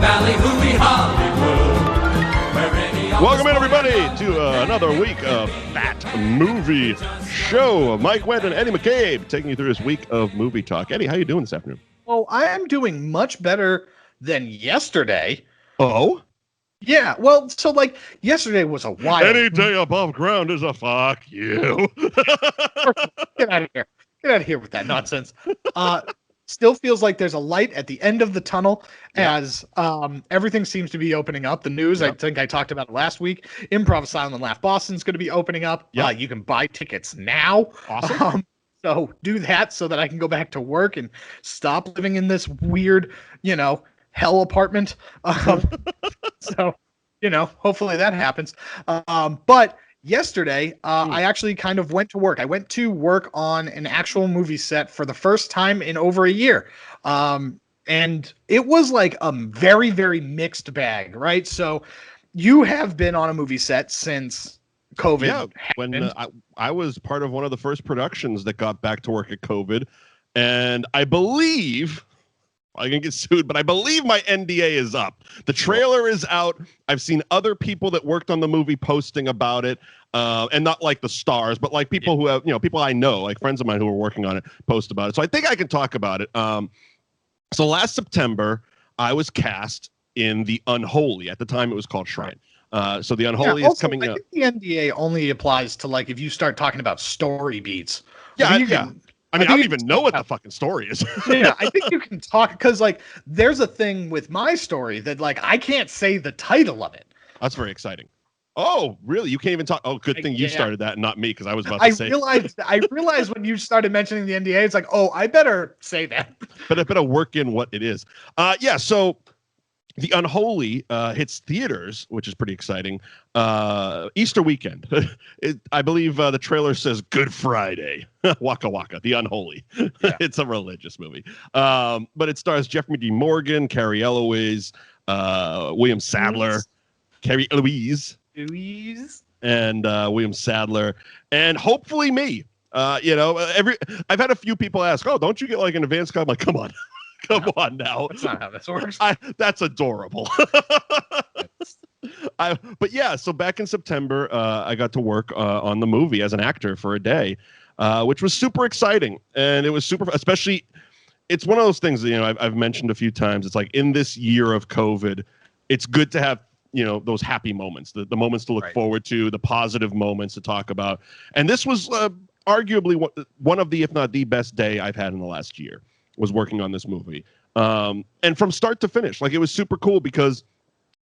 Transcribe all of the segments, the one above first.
Valley, hooey Hollywood. Where any Welcome in, everybody, to another week of That Movie Show. Mike Wendt and Eddie McCabe taking you through this week of movie talk. Eddie, how you doing this afternoon? Oh, I am doing much better than yesterday. Oh? Yeah, well, so like yesterday was a wild. Any day above ground is a fuck you. Get out of here. Get out of here with that nonsense. Still feels like there's a light at the end of the tunnel as everything seems to be opening up. The news, I think I talked about it last week. Improv Asylum and Laugh Boston's going to be opening up. You can buy tickets now. Awesome. So do that so that I can go back to work and stop living in this weird, hell apartment. So, hopefully that happens. But yesterday, I actually kind of went to work. I went to work on an actual movie set for the first time in over a year. And it was like a very, very mixed bag, right? So you have been on a movie set since COVID happened. When I was part of one of the first productions that got back to work at COVID. And I believe... I can get sued, but I believe my NDA is up. The trailer is out. I've seen other people that worked on the movie posting about it, and not like the stars, but like people who have, people I know, like friends of mine who are working on it, post about it. So I think I can talk about it. So last September, I was cast in The Unholy. At the time, it was called Shrine. So The Unholy is coming up. I think the NDA only applies to like if you start talking about story beats. I don't even know what the fucking story is. Yeah, I think you can talk because like there's a thing with my story that like I can't say the title of it. That's very exciting. Oh, really? You can't even talk. Oh, good thing you started that and not me because I was about to say. I realized when you started mentioning the NDA, it's like, oh, I better say that. But I better work in what it is. So The Unholy hits theaters, which is pretty exciting. Easter weekend. I believe the trailer says Good Friday. Waka Waka, The Unholy. Yeah. It's a religious movie. But it stars Jeffrey D. Morgan, Carrie Eloise, William Sadler, Carrie Eloise, and William Sadler, and hopefully me. I've had a few people ask, "Oh, don't you get like an advance copy?" I'm like, come on. Come on now. That's not how this works. That's adorable. So back in September, I got to work on the movie as an actor for a day, which was super exciting. And it was super, especially, it's one of those things that, I've mentioned a few times. It's like in this year of COVID, it's good to have, those happy moments, the moments to look forward to, the positive moments to talk about. And this was arguably one of the, if not the best day I've had in the last year. Was working on this movie. And from start to finish, like it was super cool because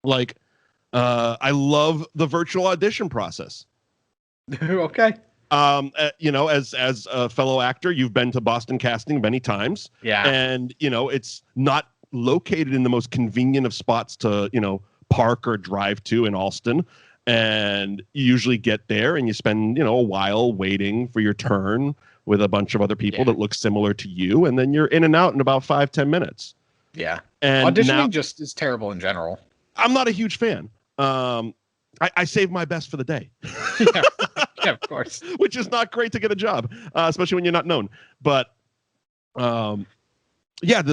like I love the virtual audition process. Okay. As a fellow actor, you've been to Boston Casting many times. Yeah. And it's not located in the most convenient of spots to, park or drive to in Alston. And you usually get there and you spend, a while waiting for your turn with a bunch of other people that look similar to you, and then you're in and out in about 5-10 minutes. Yeah. And auditioning just is terrible in general. I'm not a huge fan. I save my best for the day. Yeah, of course. Which is not great to get a job, especially when you're not known. But the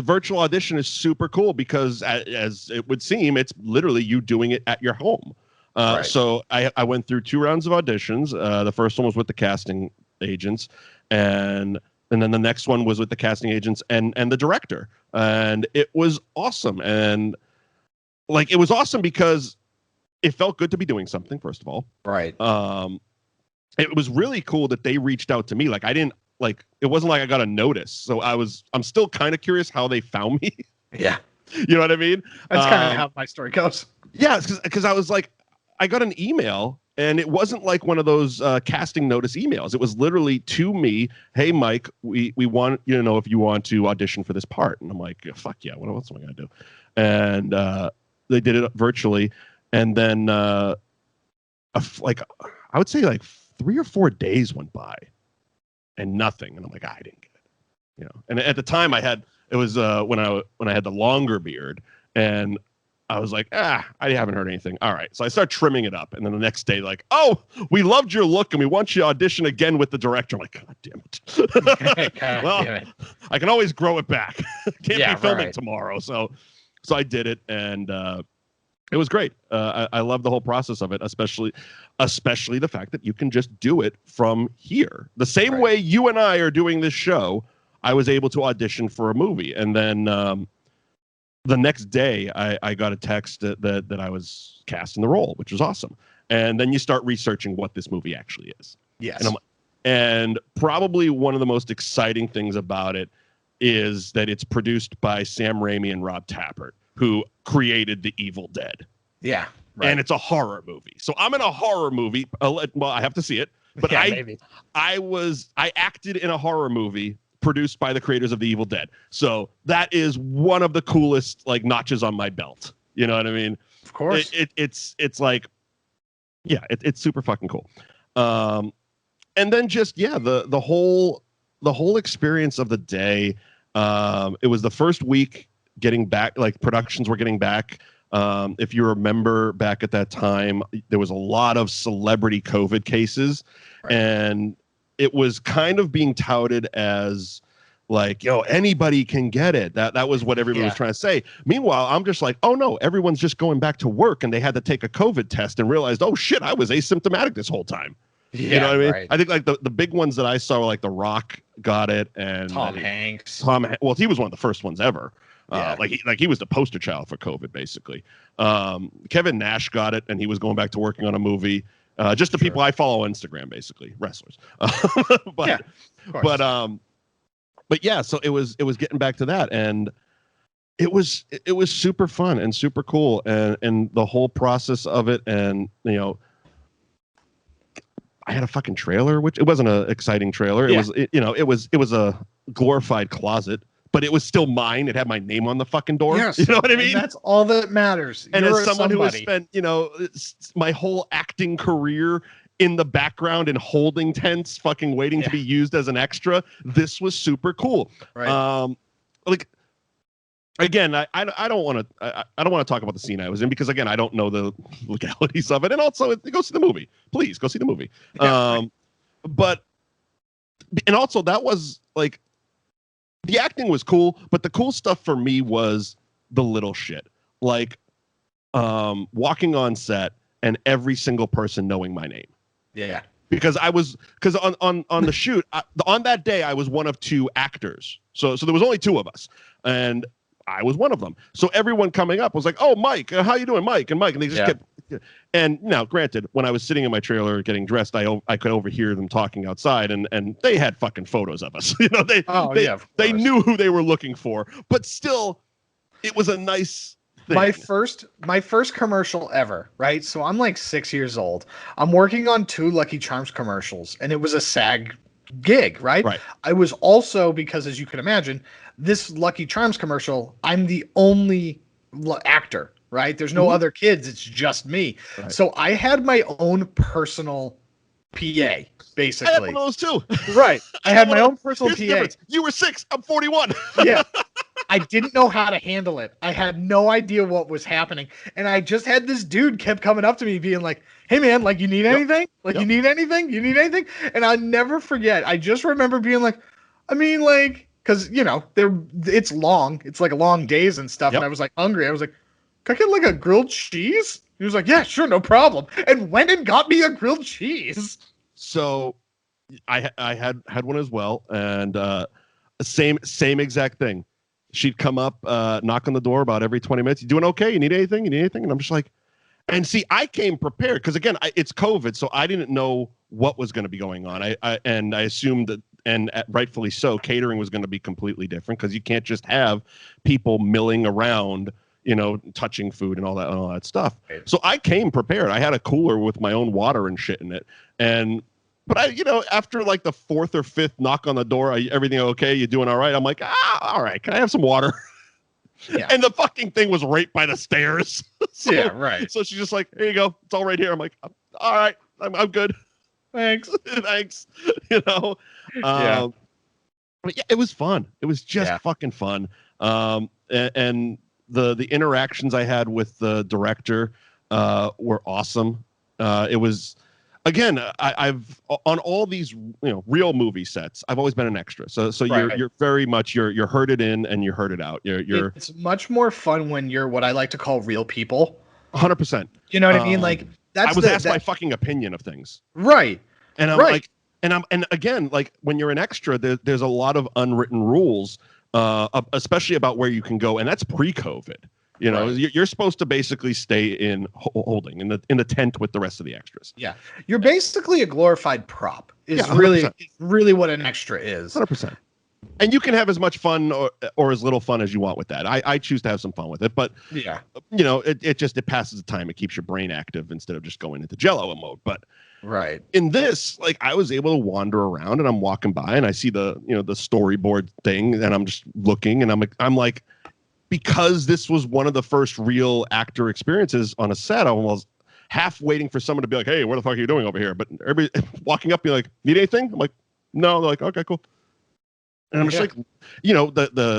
virtual audition is super cool because as it would seem, it's literally you doing it at your home. So I went through 2 rounds of auditions. The first one was with the casting agents, and then the next one was with the casting agents and the director, and it was awesome. And like it was awesome because it felt good to be doing something, first of all. Right. It was really cool that they reached out to me. Like it wasn't like I got a notice, so I'm still kind of curious how they found me. Yeah. You know what I mean? That's kind of how my story goes. Yeah, because I was like, I got an email. And it wasn't like one of those casting notice emails. It was literally to me, "Hey, Mike, we want you to know if you want to audition for this part." And I'm like, "Fuck yeah! What else am I gonna do?" And they did it virtually, and then I would say like 3 or 4 days went by, and nothing. And I'm like, I didn't get it, And at the time, it was when I had the longer beard, and I was like, I haven't heard anything. All right. So I start trimming it up. And then the next day, like, "Oh, we loved your look and we want you to audition again with the director." I'm like, God damn it. Well, I can always grow it back. Can't be filming tomorrow. So So I did it, and it was great. I love the whole process of it, especially the fact that you can just do it from here. The same way you and I are doing this show, I was able to audition for a movie, and then the next day I got a text that I was cast in the role, which was awesome. And then you start researching what this movie actually is. Yes. And probably one of the most exciting things about it is that it's produced by Sam Raimi and Rob Tapert, who created The Evil Dead. Yeah. Right. And it's a horror movie. So I'm in a horror movie. Well, I have to see it. But I acted in a horror movie produced by the creators of The Evil Dead. So that is one of the coolest like notches on my belt. You know what I mean? Of course. It's like, yeah, it's super fucking cool. And then just, the whole experience of the day. It was the first week getting back, like productions were getting back. If you remember back at that time, there was a lot of celebrity COVID cases, and it was kind of being touted as like, anybody can get it. That was what everyone was trying to say. Meanwhile, I'm just like, oh no, everyone's just going back to work, and they had to take a COVID test and realized, oh shit, I was asymptomatic this whole time. Yeah, you know what I mean? Right. I think like the big ones that I saw were like The Rock got it, and Tom Hanks. Well, he was one of the first ones ever. He was the poster child for COVID, basically. Kevin Nash got it, and he was going back to working on a movie. Just the people I follow on Instagram, basically wrestlers. But yeah, so it was getting back to that, and it was super fun and super cool, and the whole process of it, and I had a fucking trailer, which it wasn't an exciting trailer. It was a glorified closet, but it was still mine. It had my name on the fucking door. Yes. You know what I mean? And that's all that matters. And as someone who has spent, my whole acting career in the background and holding tents, fucking waiting to be used as an extra, this was super cool. Right. Again, I don't want to talk about the scene I was in, because again, I don't know the legalities of it, and also go see the movie. Please go see the movie. But also that was like, the acting was cool, but the cool stuff for me was the little shit, like walking on set and every single person knowing my name. Yeah. Because on the shoot on that day I was one of two actors, so there was only two of us, and I was one of them. So everyone coming up was like, "Oh, Mike, how you doing, Mike?" And they just kept. And now, granted, when I was sitting in my trailer getting dressed, I could overhear them talking outside, and they had fucking photos of us. They knew who they were looking for, but still, it was a nice thing. My first commercial ever, right? So I'm like 6 years old. I'm working on 2 Lucky Charms commercials, and it was a SAG gig, right? I was also, because as you can imagine, this Lucky Charms commercial, I'm the only actor, right? There's no other kids. It's just me. Right. So I had my own personal PA, basically. I had one of those too. Right. I had my own personal PA. You were 6. I'm 41. Yeah. I didn't know how to handle it. I had no idea what was happening. And I just had this dude kept coming up to me being like, "Hey man, like, you need anything? You need anything? You need anything?" And I'll never forget. I just remember being like, I mean, like, because, it's long. It's like long days and stuff. And I was like hungry. I was like, "Can I get like a grilled cheese?" He was like, "Yeah, sure, no problem." And went and got me a grilled cheese. So I had one as well. And same exact thing. She'd come up, knock on the door about every 20 minutes. "You doing okay? You need anything? You need anything?" And I'm just like, and see, I came prepared because, again, it's COVID, so I didn't know what was going to be going on. I assumed that, and rightfully so, catering was going to be completely different, because you can't just have people milling around, touching food and all that stuff. Right. So I came prepared. I had a cooler with my own water and shit in it, But after like the 4th or 5th knock on the door, "Everything okay? You doing all right?" I'm like, "All right. Can I have some water?" Yeah. And the fucking thing was right by the stairs. So, right. So she's just like, "Here you go. It's all right here." I'm like, "All right. I'm good. Thanks." Thanks. Yeah. But yeah, it was fun. It was just fucking fun. And the interactions I had with the director were awesome. It was. again, I've on all these real movie sets, I've always been an extra. So you're very much you're herded in and you're herded out. It's much more fun when you're what I like to call real people. 100%. You know what I mean? Like I was asked my fucking opinion of things. Right. And I'm like, and again, like when you're an extra, there's a lot of unwritten rules, especially about where you can go, and that's pre-COVID. You know, you're supposed to basically stay in holding in the tent with the rest of the extras. Yeah, you're basically a glorified prop. Is really what an extra is. 100%. And you can have as much fun or as little fun as you want with that. I choose to have some fun with it, but it passes the time. It keeps your brain active instead of just going into Jello mode. But in this, like I was able to wander around and I'm walking by and I see the storyboard thing and I'm just looking and I'm like, because this was one of the first real actor experiences on a set, I was half waiting for someone to be like, "Hey, what the fuck are you doing over here?" But everybody walking up, be like, "Need anything?" I'm like, "No." They're like, "Okay, cool." And I'm just like,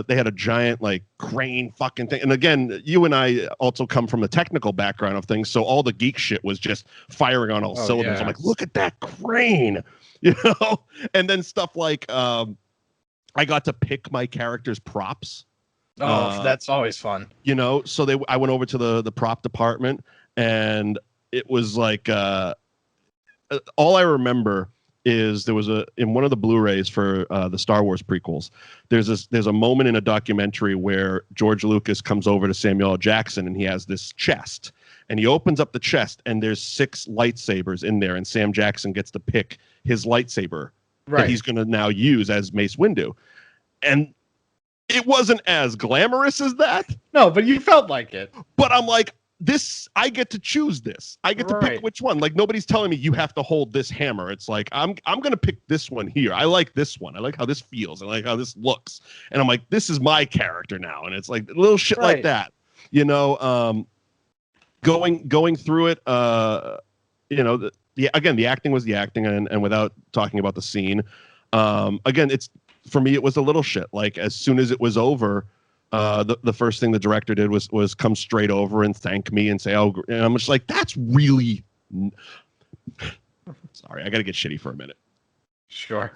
they had a giant like crane fucking thing. And again, you and I also come from a technical background of things, so all the geek shit was just firing on all cylinders. Yeah. I'm like, look at that crane, And then stuff like, I got to pick my character's props. Oh, that's always fun. So I went over to the prop department, and it was like, all I remember is there was in one of the Blu-rays for the Star Wars prequels, there's a moment in a documentary where George Lucas comes over to Samuel L. Jackson and he has this chest and he opens up the chest and there's 6 lightsabers in there and Sam Jackson gets to pick his lightsaber that he's going to now use as Mace Windu. And it wasn't as glamorous as that. No, but you felt like it. But I'm like, I get to choose this. I get to pick which one. Like nobody's telling me you have to hold this hammer. It's like I'm going to pick this one here. I like this one. I like how this feels. I like how this looks. And I'm like, this is my character now. And it's like little shit like that. Going through it. Again, the acting was the acting, and without talking about the scene, again, for me it was a little shit. Like as soon as it was over. The first thing the director did was come straight over and thank me and say, "Oh," and I'm just like, that's really. Sorry, I got to get shitty for a minute. Sure.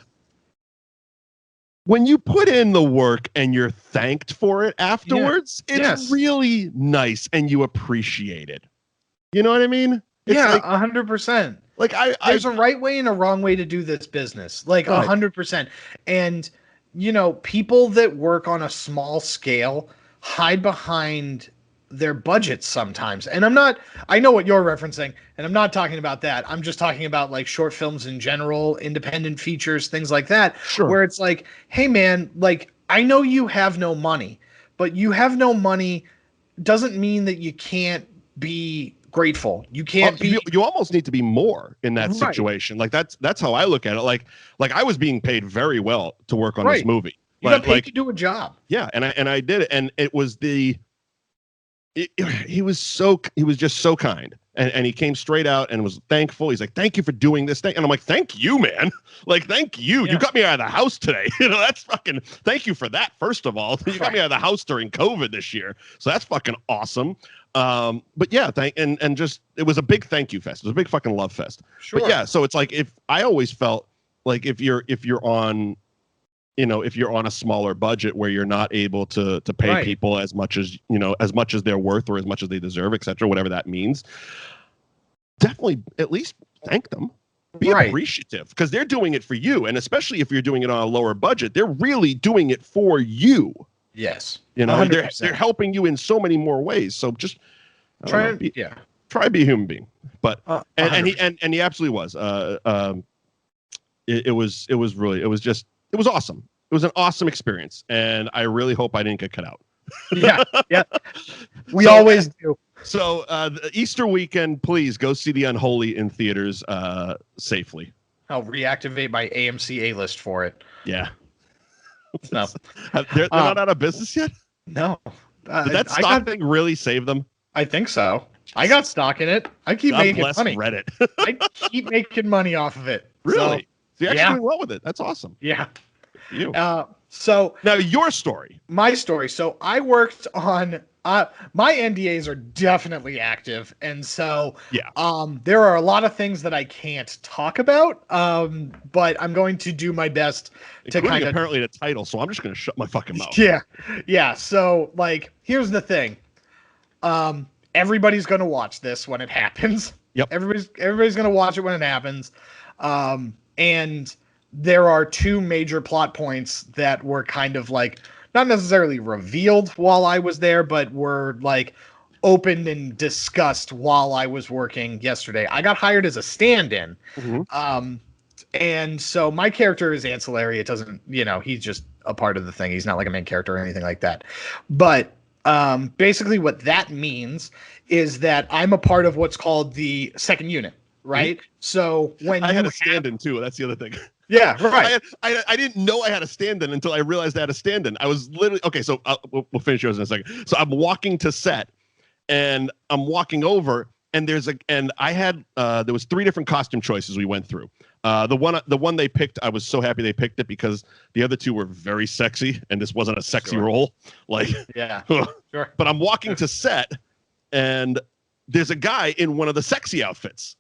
When you put in the work and you're thanked for it afterwards, it's really nice and you appreciate it. You know what I mean? It's 100%. Like there's a right way and a wrong way to do this business. Like 100%. And people that work on a small scale hide behind their budgets sometimes. And I know what you're referencing, and I'm not talking about that. I'm just talking about like short films in general, independent features, things like that. Sure. Where it's like, hey man, like I know you have no money, but you have no money doesn't mean that you can't be grateful. You can't be. You almost need to be more in that situation. Like that's how I look at it. Like I was being paid very well to work on this movie. You got paid to do a job. Yeah, and I did it, and it was he was just so kind, and he came straight out and was thankful. He's like, "Thank you for doing this thing," and I'm like, "Thank you, man. Like, thank you. You got me out of the house today. That's fucking. Thank you for that. First of all, you got me out of the house during COVID this year, so that's fucking awesome." But yeah, and just it was a big thank you fest. It was a big fucking love fest. Sure. But yeah, so it's like if I always felt like if you're on a smaller budget where you're not able to pay people as much as they're worth or as much as they deserve, etc., whatever that means, definitely at least thank them. Be appreciative because they're doing it for you, and especially if you're doing it on a lower budget, they're really doing it for you. Yes, they're helping you in so many more ways. So just try to be a human being. But and he absolutely was. It was awesome. It was an awesome experience, and I really hope I didn't get cut out. Yeah. We always do. So the Easter weekend, please go see The Unholy in theaters safely. I'll reactivate my AMC A-list for it. Yeah. No. They're not out of business yet? No. Did that stock thing really save them? I think so. I got stock in it. I keep making money. Reddit. I keep making money off of it. Really? So you're actually doing well with it. That's awesome. Yeah. You. So now your story. My story. So I worked on My NDAs are definitely active, and so Yeah. there are a lot of things that I can't talk about. But I'm going to do my best to Including kind of apparently the title, so I'm just going to shut my fucking mouth. yeah. So like, here's the thing. Everybody's gonna watch this when it happens. Yep. Everybody's gonna watch it when it happens. And there are two major plot points that were kind of like not necessarily revealed while I was there, but were like opened and discussed while I was working yesterday. I got hired as a stand-in. Mm-hmm. And so my character is ancillary. It doesn't, he's just a part of the thing. He's not like a main character or anything like that. But basically what that means is that I'm a part of what's called the second unit, right? Mm-hmm. So when I had a stand-in too. That's the other thing. Yeah, right. I didn't know I had a stand-in until I realized I had a stand-in. I was literally okay. So we'll finish yours in a second. So I'm walking to set, and I'm walking over, and I had there was 3 different costume choices we went through. The one they picked, I was so happy they picked it because the other 2 were very sexy, and this wasn't a sexy role. Like, yeah, sure. But I'm walking to set, and there's a guy in one of the sexy outfits.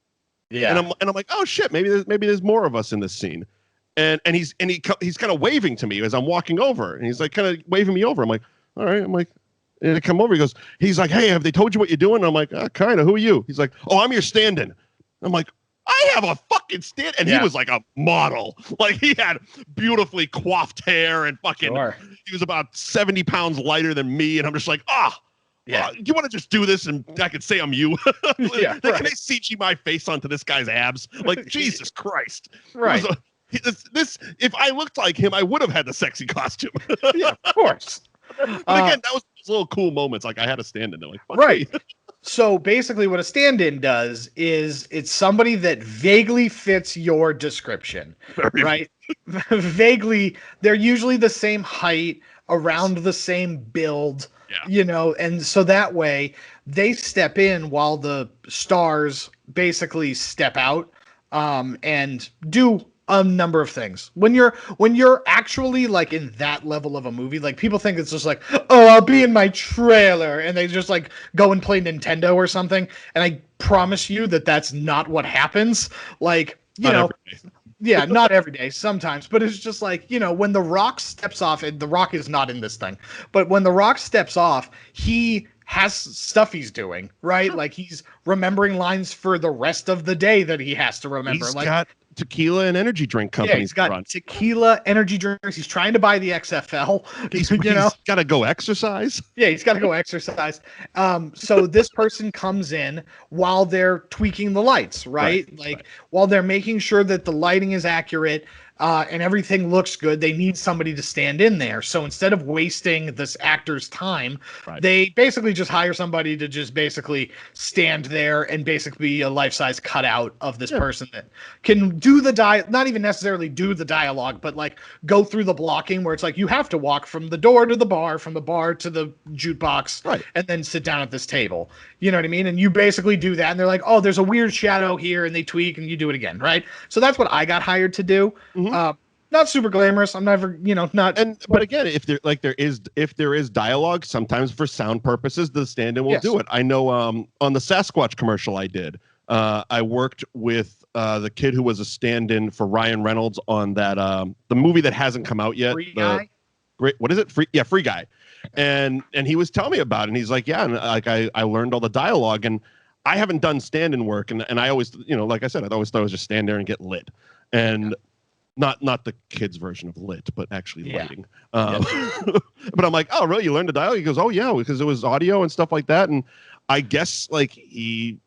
Yeah, and I'm like, oh shit, maybe there's more of us in this scene. And he's kind of waving to me as I'm walking over, and he's like kind of waving me over. I'm like, all right. I'm like, and I come over. He's like, hey, have they told you what you're doing? I'm like, kind of. Who are you? He's like, oh, I'm your stand-in. I'm like, I have a fucking stand. And he was like a model. Like he had beautifully coiffed hair and fucking. Sure. He was about 70 pounds lighter than me, and I'm just like, yeah. You want to just do this and I could say I'm you? Yeah, right. Can I CG my face onto this guy's abs? Like, Jesus Christ. Right. This if I looked like him, I would have had the sexy costume. Yeah, of course. But again, that was those little cool moments. Like I had a stand-in. Like, right. So basically what a stand-in does is it's somebody that vaguely fits your description. Right? Vaguely, they're usually the same height, around the same build. Yeah. And so that way they step in while the stars basically step out and do a number of things. When you're actually like in that level of a movie, like people think it's just like, oh, I'll be in my trailer, and they just like go and play Nintendo or something. And I promise you that that's not what happens. Like, yeah, not every day, sometimes, but it's just like, when The Rock steps off, and The Rock is not in this thing, but when The Rock steps off, he has stuff he's doing, right? Like he's remembering lines for the rest of the day that he has to remember. He's got tequila and energy drink companies. Yeah, he's got tequila, energy drinks. He's trying to buy the XFL. He's got to go exercise. Yeah, he's got to go exercise. So this person comes in while they're tweaking the lights, right? While they're making sure that the lighting is accurate and everything looks good, they need somebody to stand in there. So instead of wasting this actor's time, they basically just hire somebody to just basically stand there and basically be a life-size cutout of this person that can do the not even necessarily do the dialogue, but like go through the blocking where it's like you have to walk from the door to the bar, from the bar to the jukebox, and then sit down at this table. You know what I mean? And you basically do that, and they're like, oh, there's a weird shadow here, and they tweak, and you do it again, right? So that's what I got hired to do. Mm-hmm. Not super glamorous. I'm never, not. But again, if there is dialogue, sometimes for sound purposes, the stand-in will do it. I know on the Sasquatch commercial I did, I worked with the kid who was a stand-in for Ryan Reynolds on that the movie that hasn't come out yet. Free Guy? What is it? Free Guy. And he was telling me about it, and he's like, yeah, and like I learned all the dialogue, and I haven't done stand-in work, and I always, like I said, I always thought it was just stand there and get lit, and not the kids' version of lit, but actually lighting. But I'm like, oh, really? You learned the dialogue? He goes, oh yeah, because it was audio and stuff like that, and I guess like he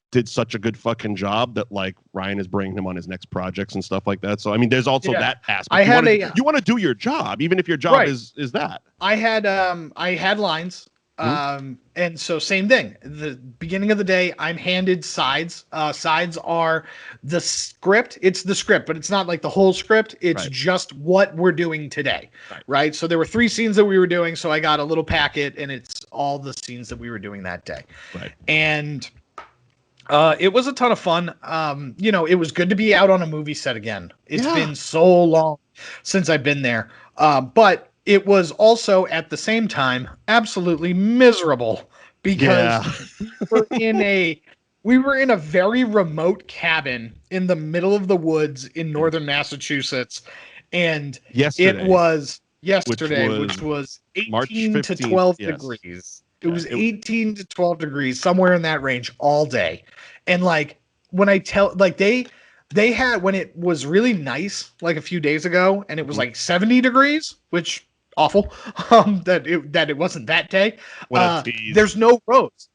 did such a good fucking job that like Ryan is bringing him on his next projects and stuff like that. So I mean, there's also that aspect. You want to do your job, even if your job is that. I had lines. And so same thing. The beginning of the day, I'm handed sides. Sides are the script. It's the script, but it's not like the whole script. It's just what we're doing today. Right. So there were 3 scenes that we were doing. So I got a little packet, and it's all the scenes that we were doing that day. And it was a ton of fun. It was good to be out on a movie set again. It's been so long since I've been there. But it was also at the same time absolutely miserable because we were in a very remote cabin in the middle of the woods in northern Massachusetts, and Yesterday, it was yesterday, which which was March 18 to 15th, 12 yes. degrees. It was 18 to 12 degrees, somewhere in that range all day. And like when I tell, like they had, when it was really nice, like a few days ago, and it was like 70 degrees, which awful, that it wasn't that day. There's no roads,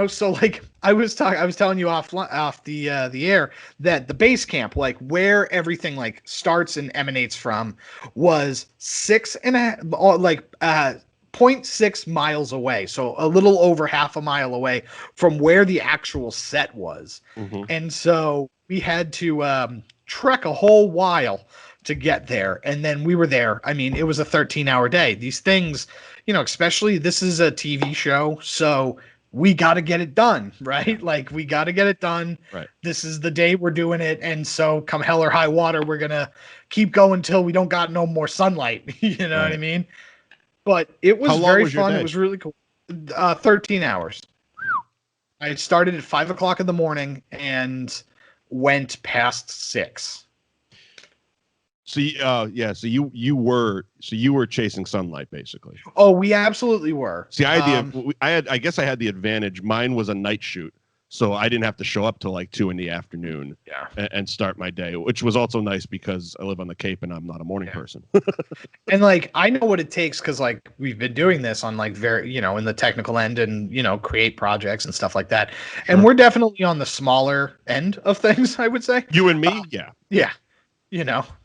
so like I was telling you off the air that the base camp, like where everything like starts and emanates from, was 0.6 miles away, so a little over half a mile away from where the actual set was. And so we had to trek a whole while to get there, and then we were there. I mean, it was a 13-hour day. These things, especially this is a TV show, so we got to get it done, right? Like we got to get it done. Right. This is the day we're doing it, and so come hell or high water, we're gonna keep going till we don't got no more sunlight. You know what I mean? But it was very fun. It was really cool. 13 hours. I started at 5 o'clock in the morning and went past 6. So you were chasing sunlight basically. Oh, we absolutely were. See, I guess I had the advantage. Mine was a night shoot, so I didn't have to show up till like 2 p.m. and start my day, which was also nice because I live on the Cape and I'm not a morning person. And like I know what it takes because like we've been doing this on like very in the technical end and create projects and stuff like that, and we're definitely on the smaller end of things, I would say. You and me, yeah.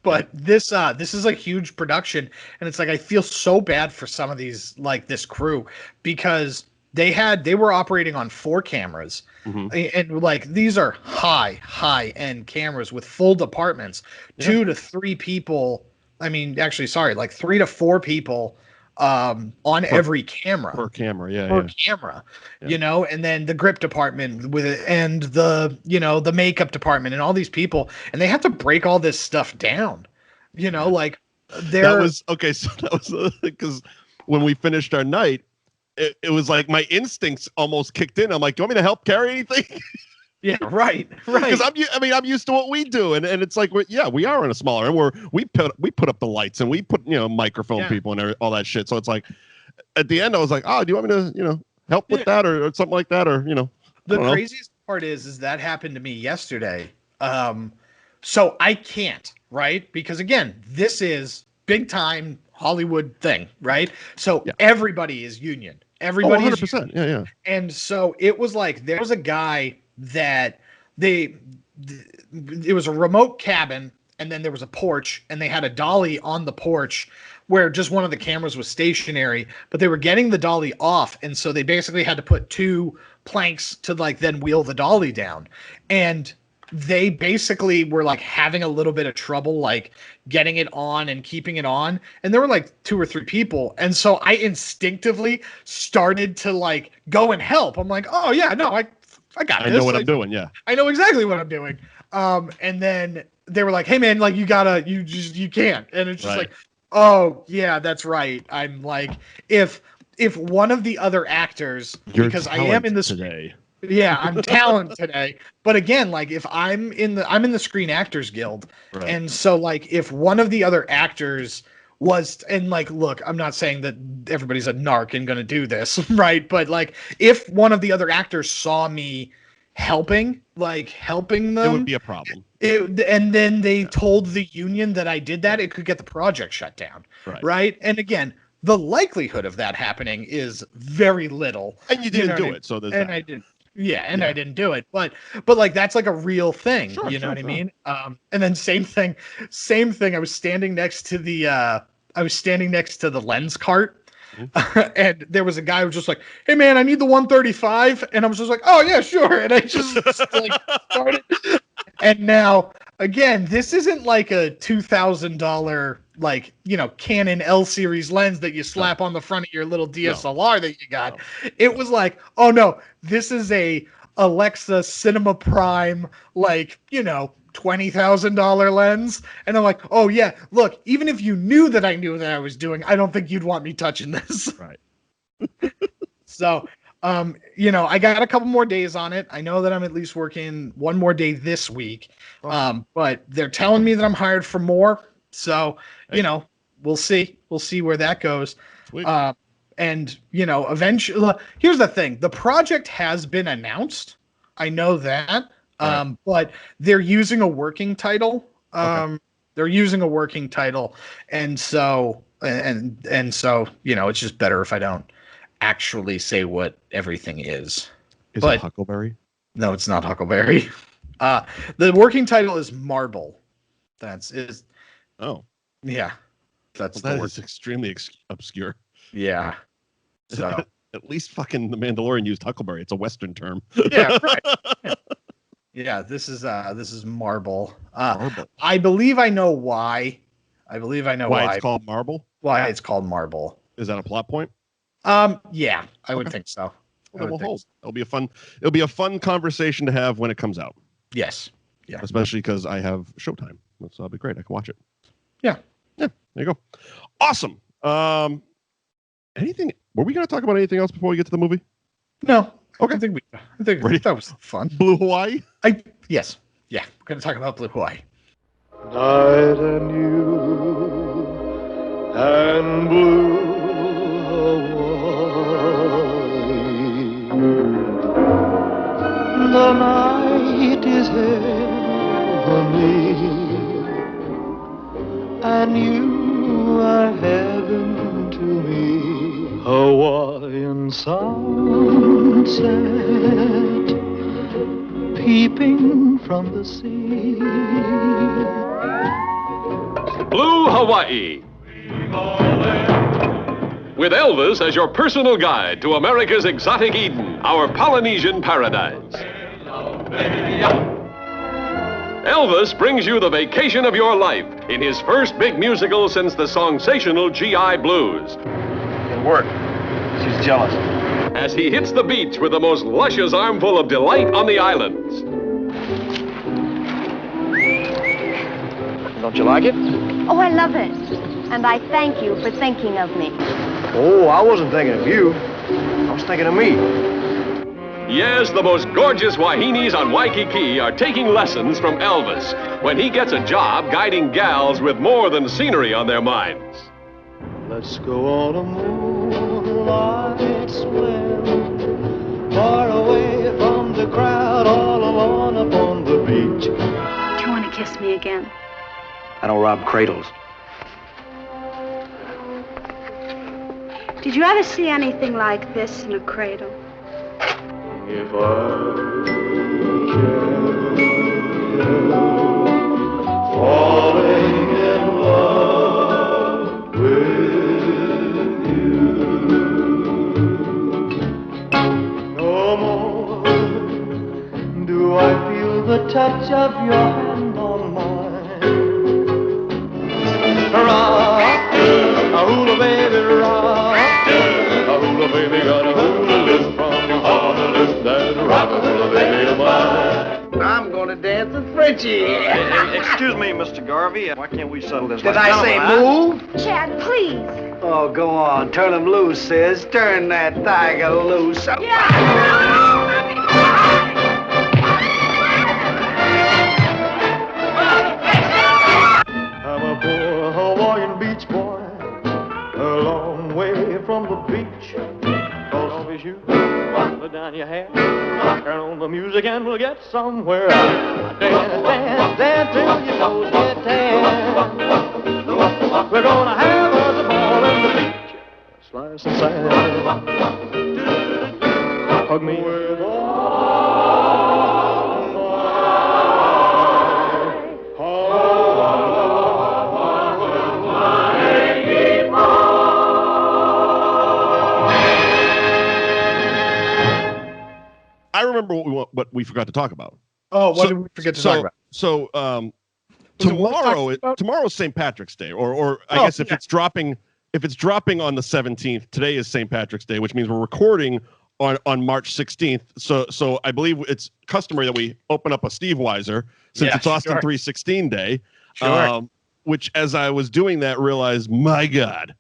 But this is a huge production, and it's like I feel so bad for some of these, like this crew, because they were operating on 4 cameras, and like these are high end cameras with full departments, 2 to 3 people. I mean, actually, sorry, like 3 to 4 people on every camera per camera, camera, and then the grip department with it, and the the makeup department, and all these people, and they have to break all this stuff down, like that was okay. So that was because when we finished our night, it was like my instincts almost kicked in. I'm like, do you want me to help carry anything? Yeah, right. Because I'm used to what we do, and it's like we are on a smaller, and we put up the lights, and we put microphone people and all that shit. So it's like at the end I was like, oh, do you want me to help with that or something like that, or The craziest part is that happened to me yesterday. So I can't, right? Because again, this is big time Hollywood thing, right? So everybody is union. Everybody 100%. Yeah. And so it was like there was a guy that it was a remote cabin, and then there was a porch, and they had a dolly on the porch where just one of the cameras was stationary, but they were getting the dolly off, and so they basically had to put 2 planks to like then wheel the dolly down, and they basically were like having a little bit of trouble like getting it on and keeping it on, and there were like 2 or 3 people, and so I instinctively started to like go and help. I'm like, oh yeah, no, I got this. I know what I'm doing. Yeah. I know exactly what I'm doing. And then they were like, hey man, like you can't. And it's just like, oh yeah, that's right. I'm like, if one of the other actors, because I am in this today. Yeah, I'm talent today. But again, like if I'm in the Screen Actors Guild. Right. And so like if one of the other actors was, and like, look, I'm not saying that everybody's a narc and gonna do this, right? But like, if one of the other actors saw me helping them, it would be a problem. And then they told the union that I did that, it could get the project shut down, right? And again, the likelihood of that happening is very little. And you didn't do it, so there's that. I didn't. Yeah, and I didn't do it, but like that's like a real thing, you know what I mean? And then same thing. I was standing next to the lens cart, and there was a guy who was just like, "Hey man, I need the 135," and I was just like, "Oh yeah, sure," and I just like started. And now again, this isn't like a $2,000 like Canon L series lens that you slap on the front of your little DSLR that you got. It was like, oh no, this is a Alexa Cinema Prime, like $20,000 lens. And I'm like, oh yeah, look, even if you knew that I knew that I was doing, I don't think you'd want me touching this. Right. So, I got a couple more days on it. I know that I'm at least working one more day this week. But they're telling me that I'm hired for more. So, we'll see. We'll see where that goes. Sweet. And, eventually, here's the thing. The project has been announced. I know that. Right. But they're using a working title. Okay. They're using a working title. And so, it's just better if I don't actually say what everything is. Is it Huckleberry? No, it's not Huckleberry. The working title is Marble. Oh. Yeah. That's that is extremely obscure. Yeah. So at least fucking The Mandalorian used Huckleberry. It's a Western term. Yeah, right. Yeah, this is Marble. Marble. I believe I know why. Why it's called Marble? Why it's called Marble. Is that a plot point? Yeah, I would think so. Well, it'll be a fun conversation to have when it comes out. Yes. Yeah. Especially because I have Showtime. So that'll be great. I can watch it. Yeah. Yeah. There you go. Awesome. Anything? Were we going to talk about anything else before we get to the movie? No. Okay. I think that was fun. Blue Hawaii? Yes. Yeah. We're going to talk about Blue Hawaii. Night and you and blue Hawaii. The night is heavenly, and you are heaven to me. Hawaiian sunset peeping from the sea. Blue Hawaii. With Elvis as your personal guide to America's exotic Eden, our Polynesian paradise. Elvis brings you the vacation of your life in his first big musical since the sensational G.I. Blues. It'll work. She's jealous. As he hits the beach with the most luscious armful of delight on the islands. Don't you like it? Oh, I love it. And I thank you for thinking of me. Oh, I wasn't thinking of you. I was thinking of me. Yes, the most gorgeous Wahinis on Waikiki are taking lessons from Elvis when he gets a job guiding gals with more than scenery on their minds. Let's go on a moonlight swim, far away from the crowd, all alone upon the beach. Do you want to kiss me again? I don't rob cradles. Did you ever see anything like this in a cradle? If I falling in love with you, no more do I feel the touch of your hand on mine. Rock, a hula baby, rock, a hula baby, got a hula list from your heart, a list that rock a hula baby of mine. I'm gonna dance with Frenchie. Excuse me, Mr. Garvey. Why can't we settle this? Did like I say gentlemen, move? Chad, please. Oh, go on. Turn him loose, sis. Turn that tiger loose. I'm a poor Hawaiian beach boy, a long way from the beach. Cause off his shoes, put down your hair, turn on the music and we'll get somewhere. Dance, dance, dance till your toes get tan. We're gonna have us a ball in the beach, slice and sand. Hug me with all my I remember what we forgot to talk about. Oh, what did we forget to talk about? So tomorrow's St. Patrick's Day, or I guess if it's dropping on the 17th, today is St. Patrick's Day, which means we're recording on March 16th. So I believe it's customary that we open up a Steve Weiser since it's Austin 316 Day. Sure. Which, as I was doing that, realized, my God,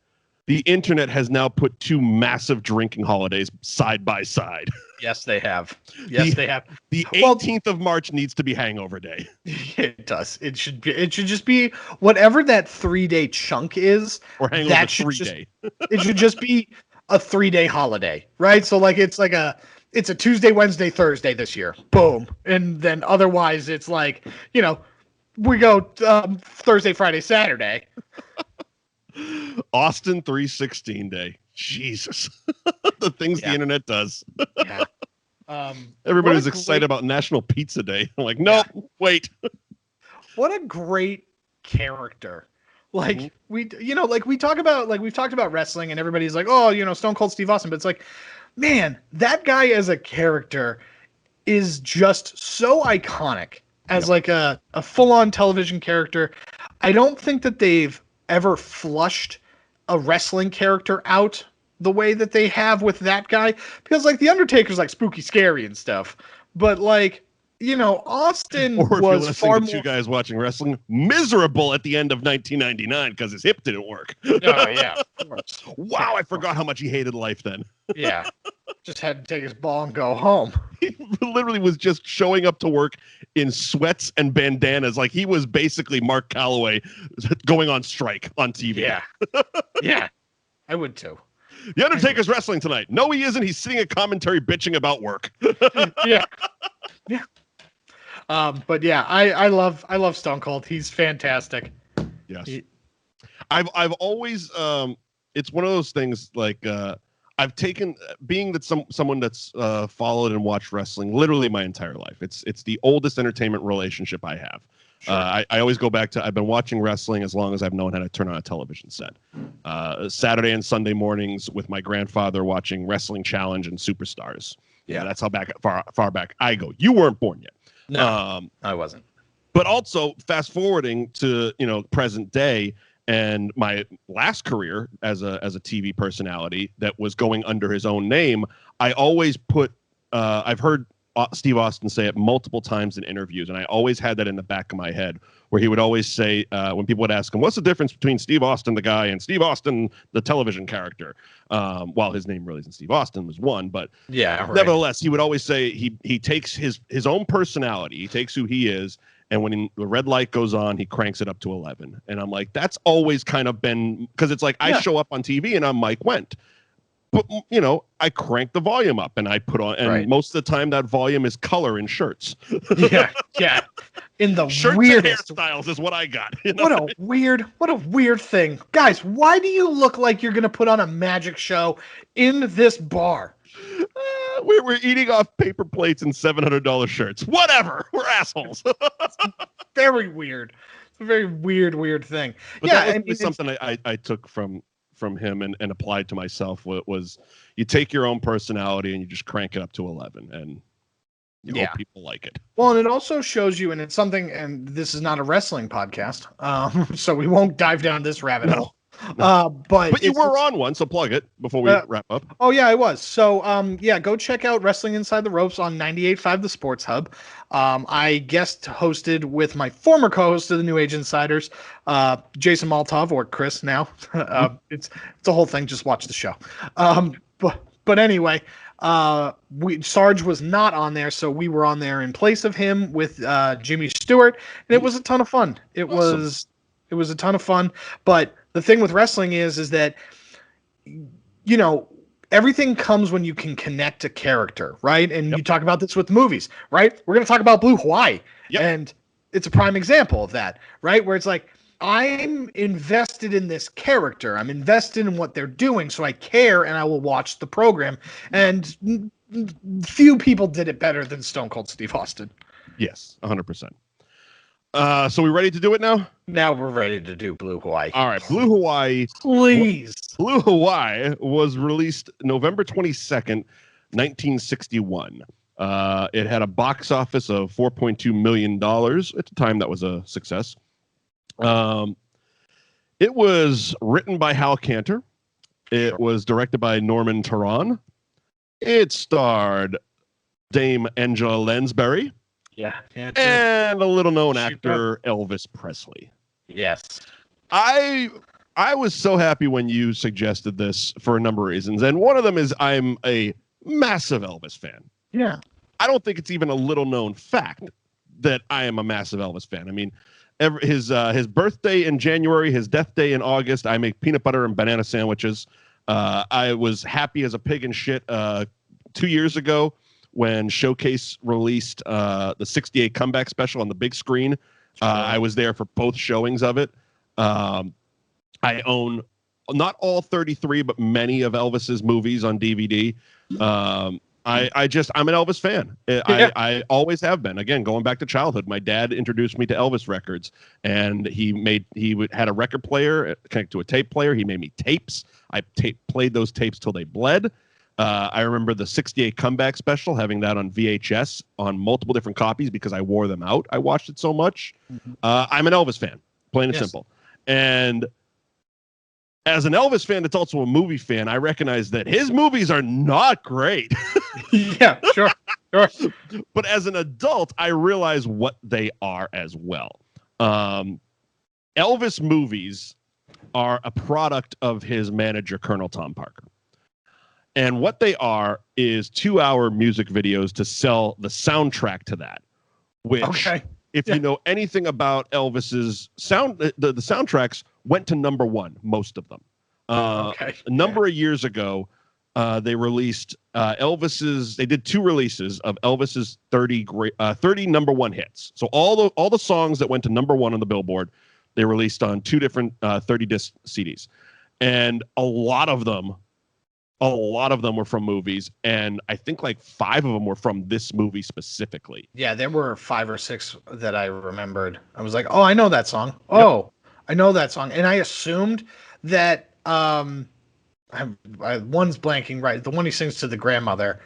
the internet has now put two massive drinking holidays side by side. Yes, they have. Yes, they have. The 18th of March needs to be Hangover Day. It does. It should be. It should just be whatever that 3-day chunk is. Or Hangover that 3-day. It should just be a 3-day holiday, right? So like it's a Tuesday, Wednesday, Thursday this year. Boom, and then otherwise it's like we go Thursday, Friday, Saturday. Austin 316 Day. Jesus. The things the internet does. Yeah. Everybody's excited about National Pizza Day. I'm like, no, wait. What a great character. Like we talk about, like we've talked about wrestling and everybody's like, oh, Stone Cold Steve Austin. But it's like, man, that guy as a character is just so iconic as like a full-on television character. I don't think that they've ever flushed a wrestling character out the way that they have with that guy, because like the Undertaker's like spooky scary and stuff, but like Austin was far more. Two guys watching wrestling miserable at the end of 1999 because his hip didn't work. Oh yeah, of course. Wow, I forgot how much he hated life then. Yeah, just had to take his ball and go home. He literally was just showing up to work in sweats and bandanas, like he was basically Mark Calloway going on strike on TV. Yeah, yeah, I would too. The Undertaker's wrestling tonight. No, he isn't. He's sitting at commentary bitching about work. Yeah. But yeah, I love Stone Cold. He's fantastic. Yes. I've always it's one of those things like I've taken being that someone that's followed and watched wrestling literally my entire life. It's the oldest entertainment relationship I have. Sure. I always go back to I've been watching wrestling as long as I've known how to turn on a television set. Saturday and Sunday mornings with my grandfather watching Wrestling Challenge and Superstars. Yeah, that's how far back I go. You weren't born yet. No, I wasn't. But also fast forwarding to present day and my last career as a TV personality that was going under his own name. I always put I've heard Steve Austin say it multiple times in interviews, and I always had that in the back of my head where he would always say when people would ask him, what's the difference between Steve Austin the guy and Steve Austin the television character, while his name really isn't Steve Austin, was one, but nevertheless he would always say he takes his own personality, he takes who he is, and when the red light goes on, he cranks it up to 11. And I'm like, that's always kind of been, because it's like I show up on TV and I'm Mike Wendt. But, I crank the volume up and I put on, and most of the time that volume is color in shirts. Yeah. In the shirts weirdest and hairstyles is what I got. What a weird thing. Guys, why do you look like you're going to put on a magic show in this bar? We're eating off paper plates and $700 shirts. Whatever. We're assholes. Very weird. It's a very weird thing. But that was something I took from him and applied to myself. Was you take your own personality and you just crank it up to 11 and hope people like it. Well, and it also shows you, and it's something, and this is not a wrestling podcast, so we won't dive down this rabbit hole. But you were on one, so plug it before we wrap up. Oh yeah, I was. So go check out Wrestling Inside the Ropes on 98.5 The Sports Hub. I guest hosted with my former co-host of the New Age Insiders, Jason Maltov, or Chris now. It's a whole thing. Just watch the show. But anyway, Sarge was not on there, so we were on there in place of him with Jimmy Stewart, and it was a ton of fun. It was a ton of fun. But the thing with wrestling is that everything comes when you can connect a character, right? And you talk about this with movies, right? We're going to talk about Blue Hawaii, and it's a prime example of that, right? Where it's like, I'm invested in this character. I'm invested in what they're doing, so I care and I will watch the program. And few people did it better than Stone Cold Steve Austin. Yes, 100%. So we ready to do it now? Now we're ready to do Blue Hawaii. All right, Blue Hawaii. Please. Blue Hawaii was released November 22nd, 1961. It had a box office of $4.2 million. At the time, that was a success. It was written by Hal Kanter. It was directed by Norman Taurog. It starred Dame Angela Lansbury. Yeah. And a little-known actor, Elvis Presley. Yes. I was so happy when you suggested this for a number of reasons, and one of them is I'm a massive Elvis fan. Yeah. I don't think it's even a little-known fact that I am a massive Elvis fan. I mean, his birthday in January, his death day in August, I make peanut butter and banana sandwiches. I was happy as a pig in shit 2 years ago when Showcase released the 68 comeback special on the big screen. I was there for both showings of it. I own not all 33, but many of Elvis's movies on DVD. I'm an Elvis fan. I always have been. Again, going back to childhood, my dad introduced me to Elvis records, and he had a record player connected to a tape player. He made me tapes. I played those tapes till they bled. I remember the 68 comeback special, having that on VHS on multiple different copies because I wore them out. I watched it so much. I'm an Elvis fan, plain and simple. And as an Elvis fan that's also a movie fan, I recognize that his movies are not great. Yeah, sure. But as an adult, I realize what they are as well. Elvis movies are a product of his manager, Colonel Tom Parker. And what they are is 2-hour music videos to sell the soundtrack to that, which, if you know anything about Elvis's sound, the soundtracks went to number one, most of them. A number of years ago, they released they did 2 releases of Elvis's 30 number one hits. So all the songs that went to number one on the Billboard, they released on 2 different 30-disc CDs. And a lot of them were from movies, and I think like 5 of them were from this movie specifically. Yeah, there were 5 or 6 that I remembered. I was like, oh, I know that song. Oh, I know that song. And I assumed that one's blanking, right? The one he sings to the grandmother,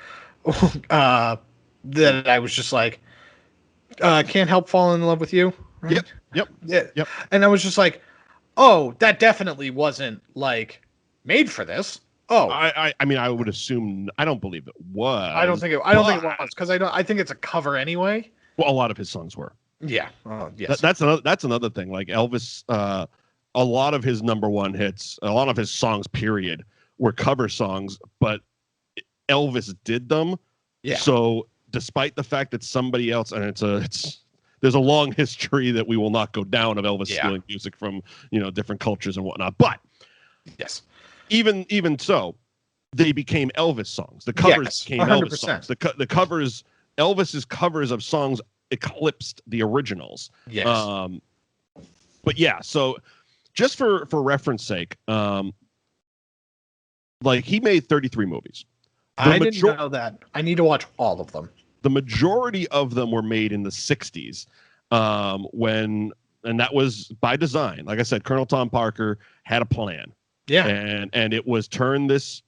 that I was just like, can't help falling in love with you. Right? Yep. And I was just like, oh, that definitely wasn't like made for this. Oh, I mean, I would assume. I don't believe it was. I don't think it was because I think it's a cover anyway. Well, a lot of his songs were. Yeah. Yes. That's another thing. Like Elvis, a lot of his number one hits, a lot of his songs, period, were cover songs, but Elvis did them. Yeah. So despite the fact that somebody else, and there's a long history that we will not go down of Elvis stealing music from different cultures and whatnot, but yes. Even so, they became Elvis songs. The covers became 100%. Elvis songs. The covers, Elvis's covers of songs eclipsed the originals. Yes. But yeah, so just for reference sake, like he made 33 movies. I didn't know that. I need to watch all of them. The majority of them were made in the 60s, and that was by design. Like I said, Colonel Tom Parker had a plan. Yeah. And it was turn this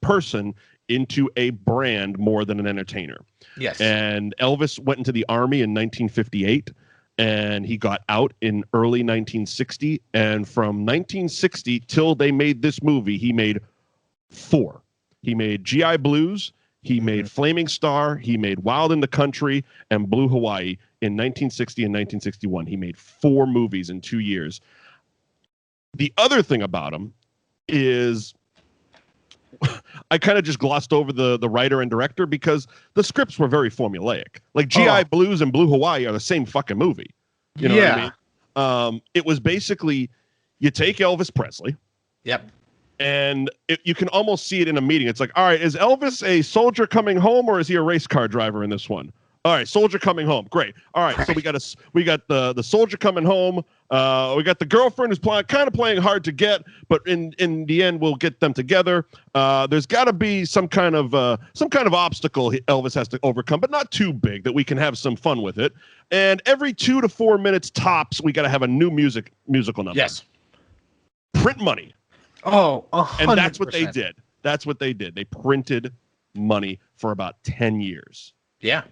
person into a brand more than an entertainer. Yes. And Elvis went into the army in 1958, and he got out in early 1960. And from 1960 till they made this movie, he made 4. He made GI Blues, he made Flaming Star, he made Wild in the Country, and Blue Hawaii in 1960 and 1961. He made 4 movies in 2 years. The other thing about him is I kind of just glossed over the writer and director because the scripts were very formulaic. Like GI Blues and Blue Hawaii are the same fucking movie. You know what I mean? It was basically you take Elvis Presley. Yep. And you can almost see it in a meeting. It's like, all right, is Elvis a soldier coming home or is he a race car driver in this one? All right, soldier coming home. Great. All right, so we got the soldier coming home. We got the girlfriend who's kind of playing hard to get, but in the end we'll get them together. There's got to be some kind of obstacle Elvis has to overcome, but not too big that we can have some fun with it. And every 2 to 4 minutes tops, we got to have a new musical number. Yes. Print money. Oh, 100%. And that's what they did. That's what they did. They printed money for about 10 years. Yeah.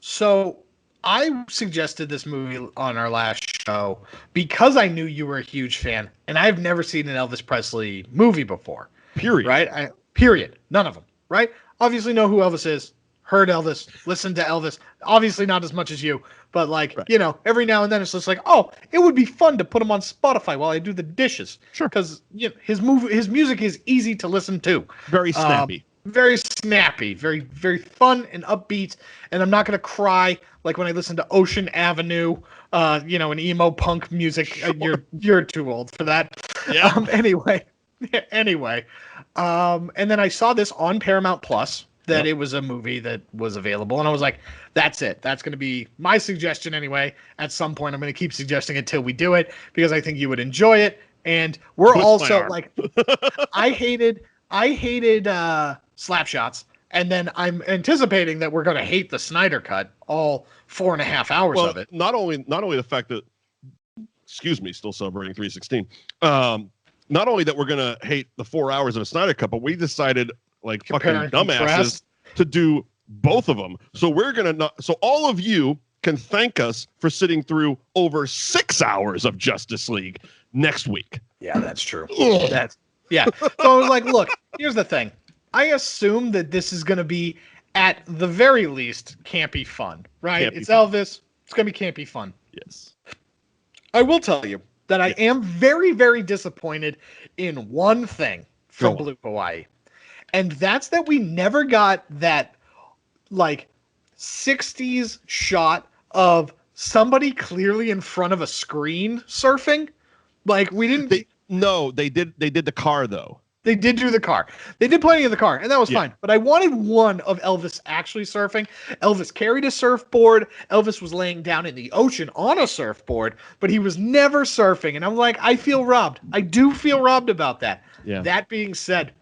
So I suggested this movie on our last show because I knew you were a huge fan, and I've never seen an Elvis Presley movie before. Period. Right? Period. None of them. right? Obviously know who Elvis is. Heard Elvis, listened to Elvis. Obviously not as much as you, but like, every now and then it's just like, oh, it would be fun to put him on Spotify while I do the dishes. Sure. Because his music is easy to listen to. Very snappy. Very snappy, very, very fun and upbeat. And I'm not going to cry like when I listen to Ocean Avenue, and emo punk music. Sure. You're too old for that. Yeah. Anyway. And then I saw this on Paramount Plus, that it was a movie that was available. And I was like, that's it. That's going to be my suggestion anyway. At some point, I'm going to keep suggesting it till we do it because I think you would enjoy it. And we're also like, I hated Slapshots. And then I'm anticipating that we're going to hate the Snyder Cut, all 4.5 hours of it. Not only the fact that, excuse me, still celebrating 316. Not only that we're going to hate the 4 hours of a Snyder Cut, but we decided, like fucking dumbasses, to do both of them. So we're going to so all of you can thank us for sitting through over 6 hours of Justice League next week. Yeah, that's true. So I was like, look, here's the thing. I assume that this is going to be, at the very least, campy fun, right? It's Elvis. It's going to be campy fun. Yes. I will tell you that I am very, very disappointed in one thing from Blue Hawaii. And that's that we never got that, like, 60s shot of somebody clearly in front of a screen surfing. Like, we didn't... They did the car, though. They did do the car. They did plenty of the car, and that was fine. But I wanted one of Elvis actually surfing. Elvis carried a surfboard. Elvis was laying down in the ocean on a surfboard, but he was never surfing. And I'm like, I feel robbed. I do feel robbed about that. Yeah. That being said,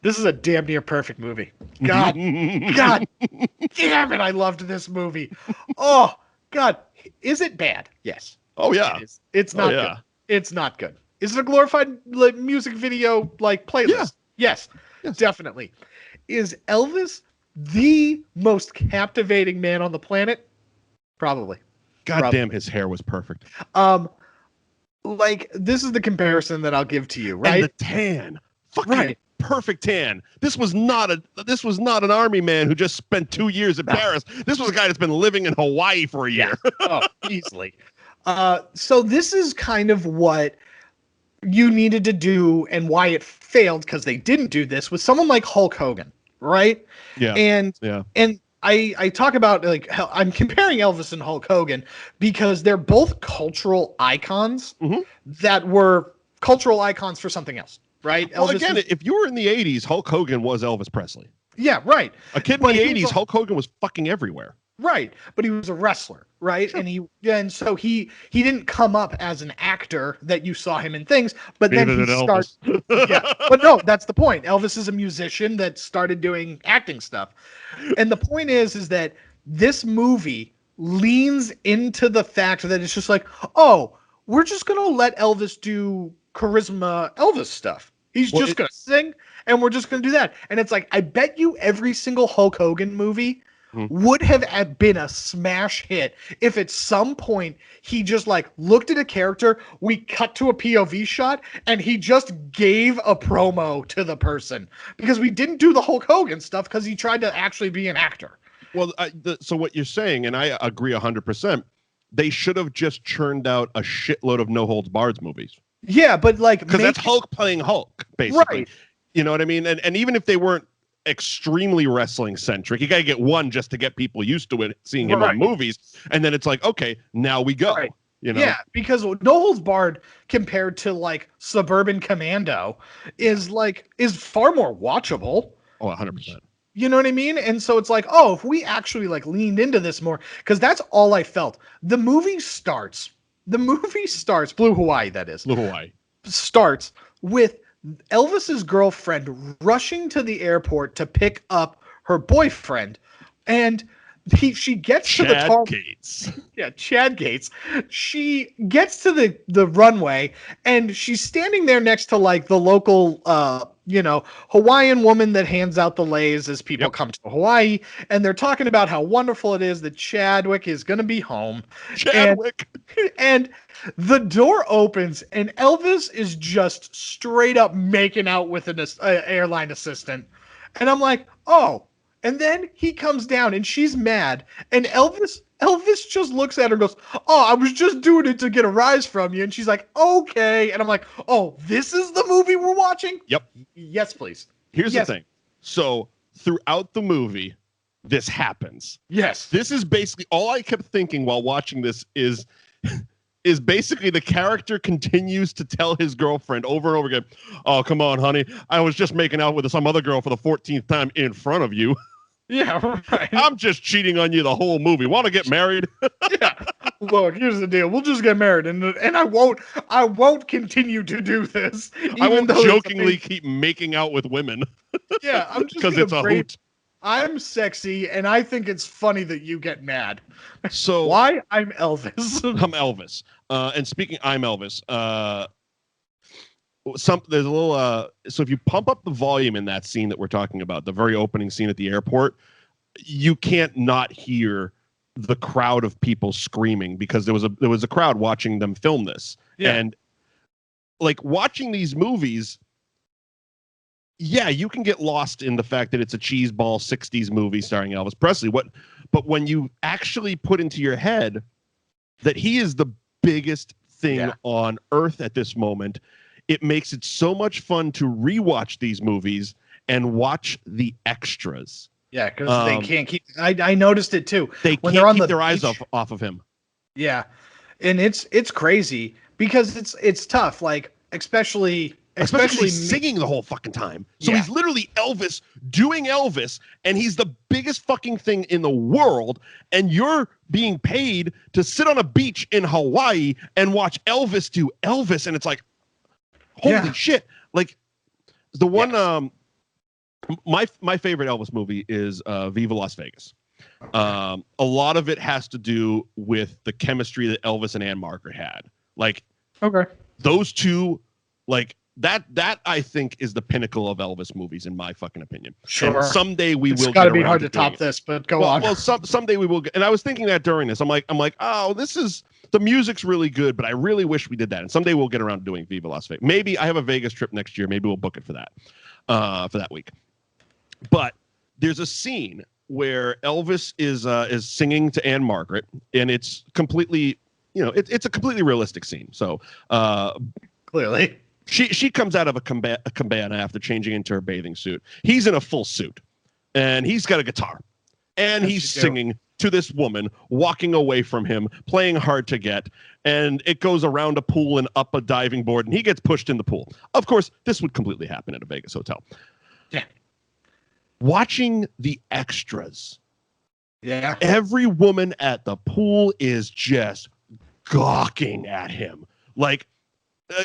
this is a damn near perfect movie. God damn it, I loved this movie. Oh, God. Is it bad? Yes. Oh, yeah. It is. It's not good. It's not good. Is it a glorified music video playlist? Yeah. Yes, definitely. Is Elvis the most captivating man on the planet? Probably. God damn, his hair was perfect. This is the comparison that I'll give to you, right? And the tan. Fucking perfect tan. This was not an army man who just spent 2 years in Paris. This was a guy that's been living in Hawaii for a year. Oh, easily. So this is kind of what you needed to do and why it failed, because they didn't do this with someone like Hulk Hogan, right? Yeah. And I talk about, like, I'm comparing Elvis and Hulk Hogan because they're both cultural icons that were cultural icons for something else, right? Well, again, if you were in the 80s, Hulk Hogan was Elvis Presley. Yeah, right. A kid in the 80s, Hulk Hogan was fucking everywhere. Right, but he was a wrestler, right? Sure. And so he didn't come up as an actor that you saw him in things, but then he started. But no, that's the point. Elvis is a musician that started doing acting stuff, and the point is that this movie leans into the fact that it's just like, oh, we're just gonna let Elvis do charisma Elvis stuff. He's just gonna sing, and we're just gonna do that. And it's like, I bet you every single Hulk Hogan movie would have been a smash hit if at some point he just looked at a character, we cut to a POV shot, and he just gave a promo to the person, because we didn't do the Hulk Hogan stuff because he tried to actually be an actor. Well, so what you're saying, and I agree 100%, they should have just churned out a shitload of No Holds Barred movies. Yeah, but because that's Hulk playing Hulk, basically. Right. You know what I mean? And even if they weren't extremely wrestling centric, you got to get one just to get people used to it, seeing him on movies, and then it's like, okay, now we go. Right. You know? Yeah, because No Holds Barred compared to Suburban Commando is far more watchable. Oh, 100%. You know what I mean? And so it's like, oh, if we actually leaned into this more, because that's all I felt. The movie starts, Blue Hawaii, that is. Blue Hawaii. Starts with Elvis's girlfriend rushing to the airport to pick up her boyfriend, and she gets to the Taurog. Gates. Yeah, Chad Gates. She gets to the runway, and she's standing there next to the local Hawaiian woman that hands out the leis as people come to Hawaii, and they're talking about how wonderful it is that Chadwick is going to be home. Chadwick. And the door opens, and Elvis is just straight up making out with an airline assistant. And I'm like, oh. And then he comes down and she's mad. And Elvis just looks at her and goes, oh, I was just doing it to get a rise from you. And she's like, okay. And I'm like, oh, this is the movie we're watching? Yep. Yes, please. Here's the thing. So throughout the movie, this happens. Yes. This is basically all I kept thinking while watching this is basically the character continues to tell his girlfriend over and over again, oh, come on, honey. I was just making out with some other girl for the 14th time in front of you. Yeah, right. I'm just cheating on you the whole movie. Want to get married? Yeah. Look, here's the deal. We'll just get married, and I won't continue to do this. I won't jokingly keep making out with women. Yeah, I'm just because it's a hoot. I'm sexy, and I think it's funny that you get mad. So why? I'm Elvis. I'm Elvis. And speaking, I'm Elvis. There's a little. So if you pump up the volume in that scene that we're talking about, the very opening scene at the airport, you can't not hear the crowd of people screaming because there was a crowd watching them film this. Yeah. And like watching these movies. Yeah, you can get lost in the fact that it's a cheeseball 60s movie starring Elvis Presley. But when you actually put into your head that he is the biggest thing on earth at this moment, it makes it so much fun to rewatch these movies and watch the extras. Yeah, because they can't keep. I noticed it too. They can't keep their eyes off of him. Yeah, and it's crazy because it's tough. Like especially singing the whole fucking time. So he's literally Elvis doing Elvis, and he's the biggest fucking thing in the world. And you're being paid to sit on a beach in Hawaii and watch Elvis do Elvis, and it's like, holy shit! Like the one, my favorite Elvis movie is Viva Las Vegas. A lot of it has to do with the chemistry that Elvis and Ann Margaret had. Like, those two, like. That I think is the pinnacle of Elvis movies, in my fucking opinion. Sure. And someday we will. It's got to be hard to top this, but go on. Well, someday we will. And I was thinking that during this, I'm like, oh, the music's really good, but I really wish we did that. And someday we'll get around to doing Viva Las Vegas. Maybe I have a Vegas trip next year. Maybe we'll book it for that week. But there's a scene where Elvis is singing to Ann Margaret, and it's completely, it's a completely realistic scene. So clearly. She comes out of a cabana after changing into her bathing suit. He's in a full suit, and he's got a guitar, and he's singing to this woman, walking away from him, playing hard to get, and it goes around a pool and up a diving board, and he gets pushed in the pool. Of course, this would completely happen at a Vegas hotel. Yeah. Watching the extras. Yeah. Every woman at the pool is just gawking at him. Like,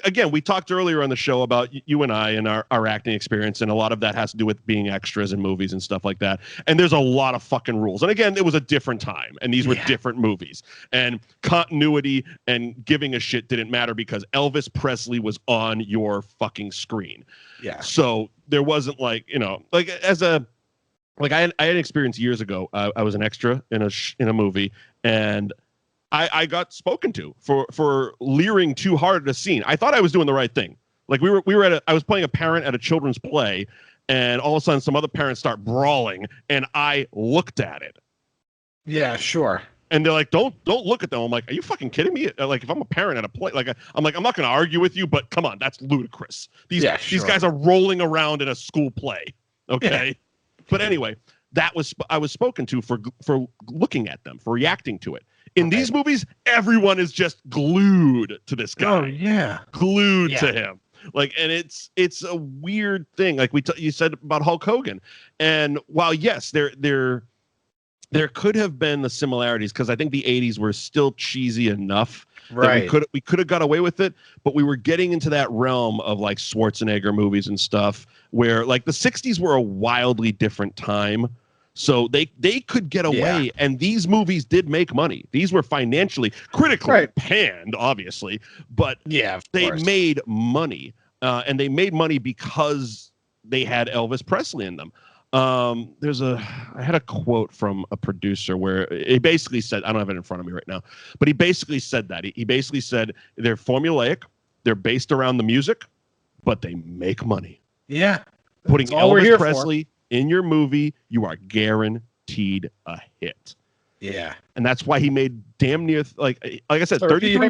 again, we talked earlier on the show about you and I and our acting experience, and a lot of that has to do with being extras in movies and stuff like that. And there's a lot of fucking rules. And again, it was a different time, and these were different movies. And continuity and giving a shit didn't matter because Elvis Presley was on your fucking screen. Yeah. So there wasn't like, like I had an experience years ago. I was an extra in a movie, and I got spoken to for leering too hard at a scene. I thought I was doing the right thing. Like I was playing a parent at a children's play, and all of a sudden some other parents start brawling, and I looked at it. Yeah, sure. And they're like, don't look at them. I'm like, are you fucking kidding me? Like, if I'm a parent at a play, like I'm not going to argue with you, but come on, that's ludicrous. These guys are rolling around in a school play. Okay. Yeah. But anyway, I was spoken to for looking at them, for reacting to it. In these movies, everyone is just glued to this guy. Oh yeah, glued to him. Like, and it's a weird thing. Like you said about Hulk Hogan, and while yes, there could have been the similarities because I think the '80s were still cheesy enough that we could have got away with it, but we were getting into that realm of like Schwarzenegger movies and stuff where like the '60s were a wildly different time. So they could get away, and these movies did make money. These were financially, critically panned, obviously, but they made money, and they made money because they had Elvis Presley in them. I had a quote from a producer where he basically said, I don't have it in front of me right now, but he basically said that. He basically said they're formulaic, they're based around the music, but they make money. Yeah. Putting Elvis Presley in your movie, you are guaranteed a hit. Yeah. And that's why he made damn near, like I said, 33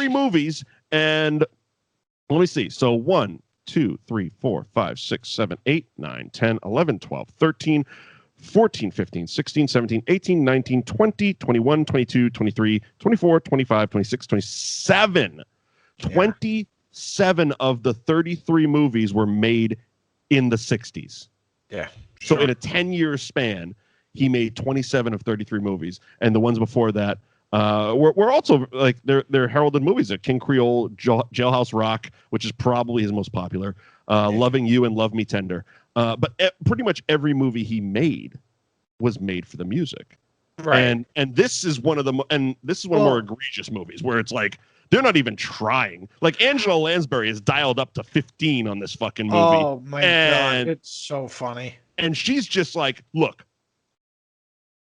movies. And let me see. So 1, 2, 3, 4, 5, 6, 7, 8, 9, 10, 11, 12, 13, 14, 15, 16, 17, 18, 19, 20, 21, 22, 23, 24, 25, 26, 27. 27 of the 33 movies were made in the 60s. Yeah. So in a 10-year span, he made 27 of 33 movies. And the ones before that were also like they're heralded movies. King Creole, Jailhouse Rock, which is probably his most popular, Loving You and Love Me Tender. But pretty much every movie he made was made for the music. Right. And this is one of the more egregious movies where it's like they're not even trying. Like Angela Lansbury is dialed up to 15 on this fucking movie. Oh my God, it's so funny. And she's just like, look,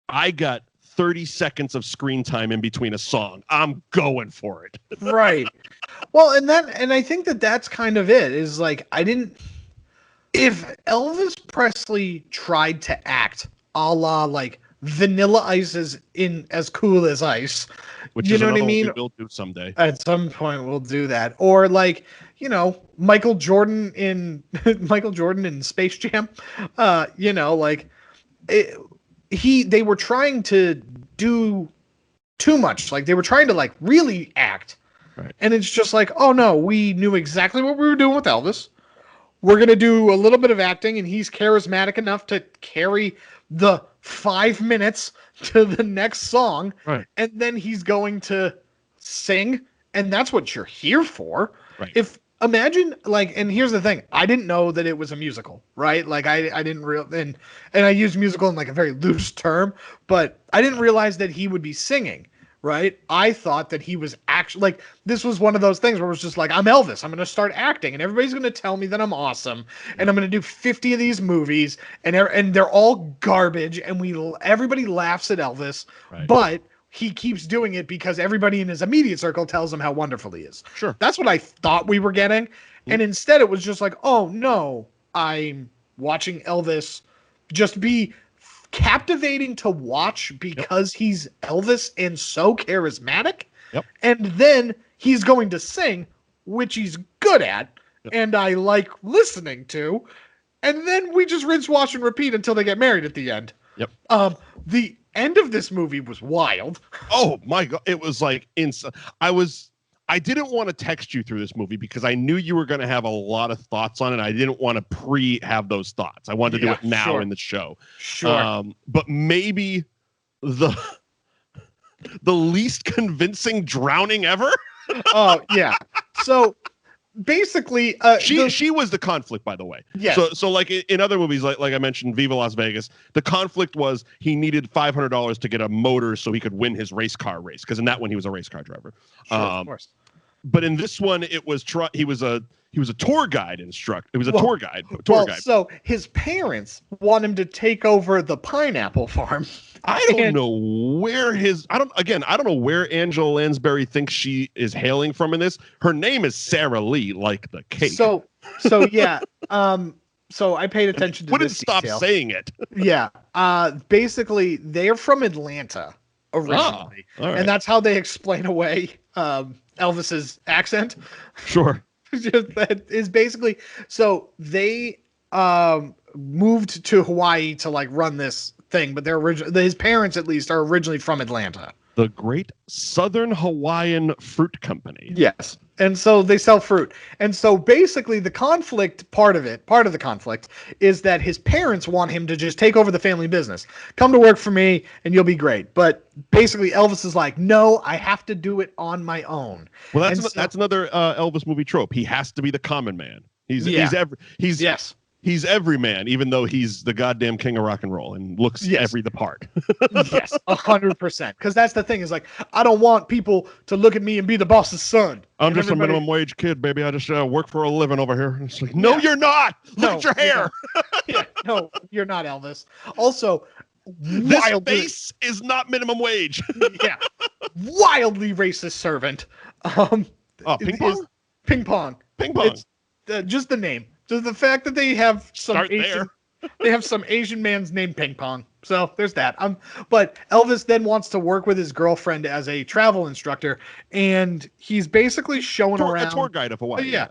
I got 30 seconds of screen time in between a song. I'm going for it. Right. Well, and I think that's kind of it, is like, if Elvis Presley tried to act a la like Vanilla Ice is in As Cool as Ice, which you is know what I mean? We will do someday. At some point we'll do that. Or like, Michael Jordan in Space Jam. They were trying to do too much. Like they were trying to like really act. Right. And it's just like, oh no, we knew exactly what we were doing with Elvis. We're going to do a little bit of acting, and he's charismatic enough to carry the 5 minutes to the next song. Right. And then he's going to sing, and that's what you're here for. Right. Imagine, like, and here's the thing, I didn't know that it was a musical, right? Like, I didn't and I use musical in like a very loose term, but I didn't realize that he would be singing, right? I thought that he was actually, like, this was one of those things where it was just like, I'm Elvis, I'm going to start acting, and everybody's going to tell me that I'm awesome, and I'm going to do 50 of these movies, and they're all garbage, and everybody laughs at Elvis, right. But he keeps doing it because everybody in his immediate circle tells him how wonderful he is. Sure. That's what I thought we were getting. And instead it was just like, oh no, I'm watching Elvis just be captivating to watch because he's Elvis and so charismatic. Yep. And then he's going to sing, which he's good at, and I like listening to. And then we just rinse, wash, and repeat until they get married at the end. Yep. The end of this movie was wild. Oh my God. It was like I didn't want to text you through this movie because I knew you were going to have a lot of thoughts on it. I didn't want to have those thoughts. I wanted to do it now in the show. Sure. But maybe the least convincing drowning ever. Oh yeah. So basically, she was the conflict, by the way. Yes. So like in other movies, like I mentioned, Viva Las Vegas, the conflict was he needed $500 to get a motor so he could win his race car race, because in that one he was a race car driver. Sure, of course. But in this one, it was he was a tour guide instructor. It was a tour guide. So his parents want him to take over the pineapple farm. I don't know where I don't know where Angela Lansbury thinks she is hailing from in this. Her name is Sarah Lee, like the cake. So yeah. So I paid attention to Wouldn't this stop detail. saying it. Yeah. Basically, they're from Atlanta originally, right. and that's how they explain away Elvis's accent. Sure. That is basically, so they moved to Hawaii to like run this thing, but his parents at least are originally from Atlanta. The Great Southern Hawaiian Fruit Company. Yes. And so they sell fruit. And so basically the conflict, part of the conflict is that his parents want him to just take over the family business. Come to work for me and you'll be great. But basically Elvis is like, no, I have to do it on my own. Well, that's another Elvis movie trope. He has to be the common man. He's every man, even though he's the goddamn king of rock and roll and looks the part. Yes, 100%. Because that's the thing, is like, I don't want people to look at me and be the boss's son. I'm just a minimum wage kid, baby. I just work for a living over here. And it's like, no, you're not. Look at your hair. No, you're not, Elvis. Also, this face is not minimum wage. Yeah, wildly racist servant. Ping pong. Ping pong. Ping pong. It's just the name. So the fact that they have some Start there. They have some Asian man's name Ping Pong. So there's that. But Elvis then wants to work with his girlfriend as a travel instructor, and he's basically showing around a tour guide of Hawaii. Yeah,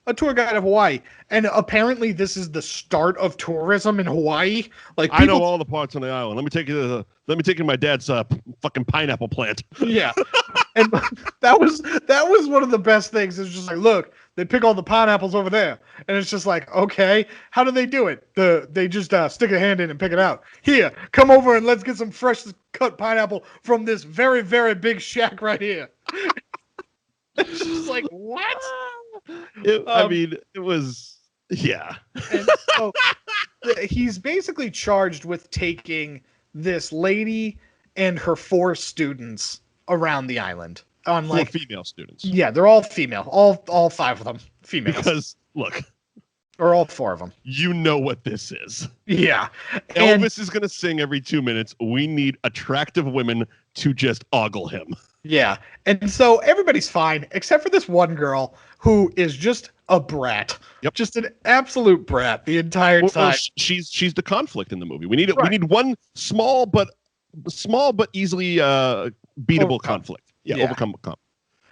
a tour guide of Hawaii, and apparently this is the start of tourism in Hawaii. Like I know all the parts on the island. Let me take you to my dad's fucking pineapple plant. Yeah, and that was one of the best things. It's just like, look, they pick all the pineapples over there, and it's just like, okay, how do they do it? They just stick a hand in and pick it out. Here, come over and let's get some fresh cut pineapple from this very, very big shack right here. It's just like, what? I mean, it was, yeah. And so he's basically charged with taking this lady and her 4 students around the island. On like 4 female students. Yeah, they're all female. All 5 of them females. Because look, or all 4 of them. You know what this is. Yeah. Elvis is going to sing every 2 minutes. We need attractive women to just ogle him. Yeah. And so everybody's fine except for this one girl who is just a brat. Yep. Just an absolute brat the entire time. Well, she's the conflict in the movie. We need one small but easily beatable conflict. Yeah, overcome.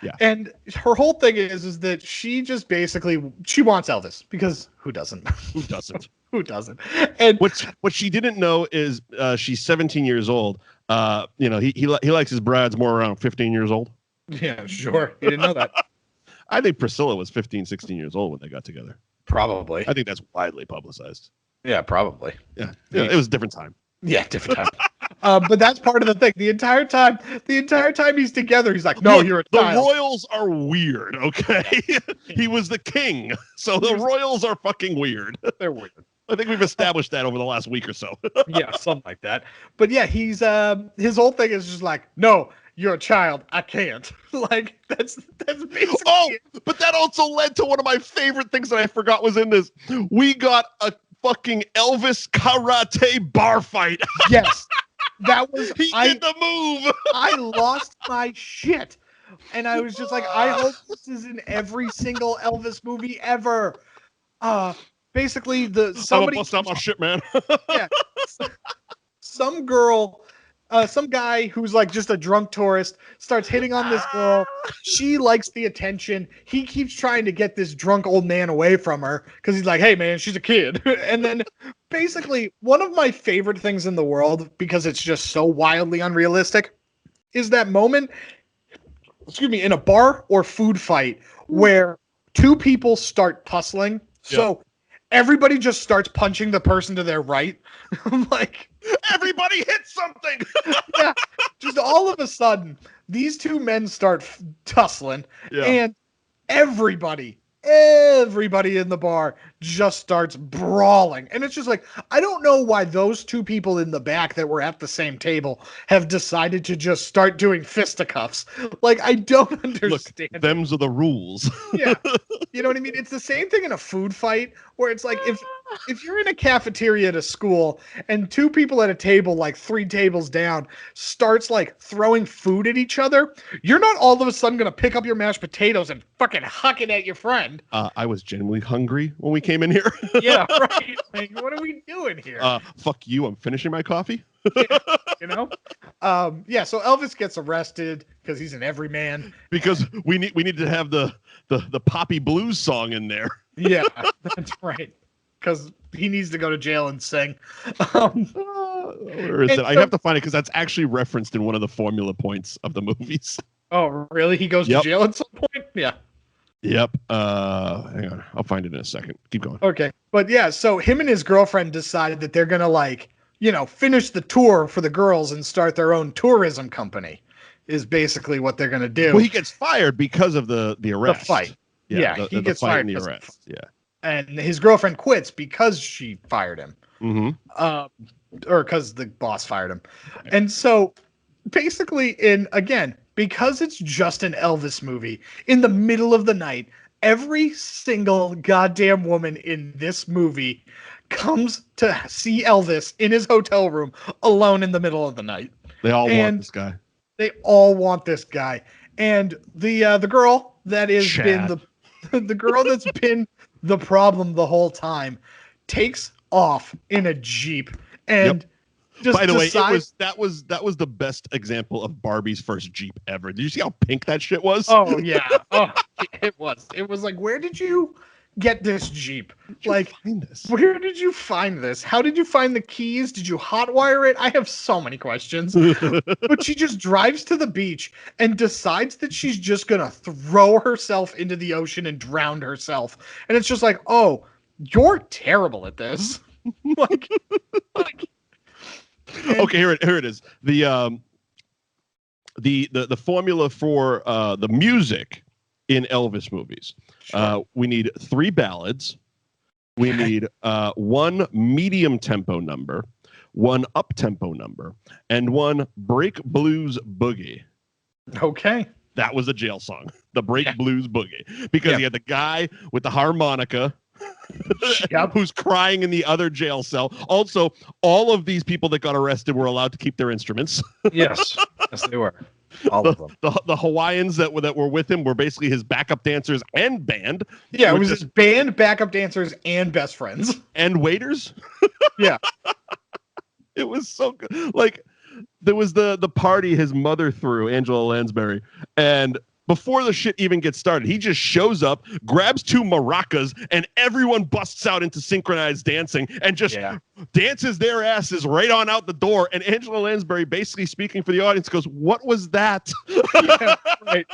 Yeah. And her whole thing is that she just basically she wants Elvis because who doesn't? Who doesn't? Who doesn't? And what she didn't know is she's 17 years old. He likes his brides more around 15 years old. Yeah, sure. You didn't know that. I think Priscilla was 15, 16 years old when they got together. Probably. I think that's widely publicized. Yeah, probably. Yeah, it was a different time. Yeah, different time. But that's part of the thing. The entire time he's together, he's like, "No, you're a child." The royals are weird. Okay, he was the king, so the royals are fucking weird. They're weird. I think we've established that over the last week or so. Yeah, something like that. But yeah, he's his whole thing is just like, "No, you're a child. I can't." Like that's basically. Oh, but that also led to one of my favorite things that I forgot was in this. We got a fucking Elvis karate bar fight. Yes. That was he did the move. I lost my shit. And I was just like, I hope this is in every single Elvis movie ever. Basically somebody I'm gonna bust out my shit, man. Yeah. Some girl, some guy who's like just a drunk tourist starts hitting on this girl. She likes the attention. He keeps trying to get this drunk old man away from her because he's like, "Hey man, she's a kid." And then basically one of my favorite things in the world, because it's just so wildly unrealistic, is that moment, in a bar or food fight where 2 people start tussling. So everybody just starts punching the person to their right. Like, everybody hit something. Yeah, just all of a sudden, these 2 men start tussling, and everybody in the bar just starts brawling. And it's just like, I don't know why those 2 people in the back that were at the same table have decided to just start doing fisticuffs. Like, I don't understand. Look, them's are the rules. Yeah. You know what I mean? It's the same thing in a food fight where it's like, if you're in a cafeteria at a school and 2 people at a table, like 3 tables down, starts like throwing food at each other, you're not all of a sudden going to pick up your mashed potatoes and fucking huck it at your friend. I was genuinely hungry when we came in here. Yeah, right. Like, what are we doing here? Fuck you. I'm finishing my coffee. Yeah, you know? So Elvis gets arrested because he's an everyman. Because we need to have the poppy blues song in there. Yeah, that's right. Because he needs to go to jail and sing. Where is it? I have to find it because that's actually referenced in one of the formula points of the movies. Oh, really? He goes to jail at some point? Yeah. Yep. Hang on. I'll find it in a second. Keep going. Okay. But yeah, so him and his girlfriend decided that they're going to finish the tour for the girls and start their own tourism company is basically what they're going to do. Well, he gets fired because of the arrest. The fight. Yeah, he gets fired. The arrest. Yeah. And his girlfriend quits because she fired him. Mm-hmm. Or because the boss fired him. And so basically because it's just an Elvis movie, in the middle of the night, every single goddamn woman in this movie comes to see Elvis in his hotel room alone in the middle of the night. They all want this guy. They all want this guy. And the girl that has been the girl that's been the problem the whole time takes off in a Jeep and just By the way, that was the best example of Barbie's first Jeep ever. Did you see how pink that shit was? Oh yeah. Oh, it was. It was like, where did you get this Jeep? Like, find this? Where did you find this? How did you find the keys? Did you hotwire it? I have so many questions. But she just drives to the beach and decides that she's just gonna throw herself into the ocean and drown herself. And it's just like, oh, you're terrible at this. like okay, here it is. The formula for the music in Elvis movies. Sure. We need 3 ballads. We need 1 medium tempo number, 1 up tempo number, and 1 break blues boogie. Okay. That was a jail song, the break blues boogie, because he had the guy with the harmonica. Who's crying in the other jail cell. Also, all of these people that got arrested were allowed to keep their instruments. Yes, they were. All of them. The Hawaiians that were with him were basically his backup dancers and band. Yeah, it was his band, backup dancers, and best friends. And waiters. Yeah. It was so good. Like, there was the party his mother threw, Angela Lansbury, and before the shit even gets started, he just shows up, grabs 2 maracas, and everyone busts out into synchronized dancing and just dances their asses right on out the door. And Angela Lansbury, basically speaking for the audience, goes, "What was that?" Yeah, right.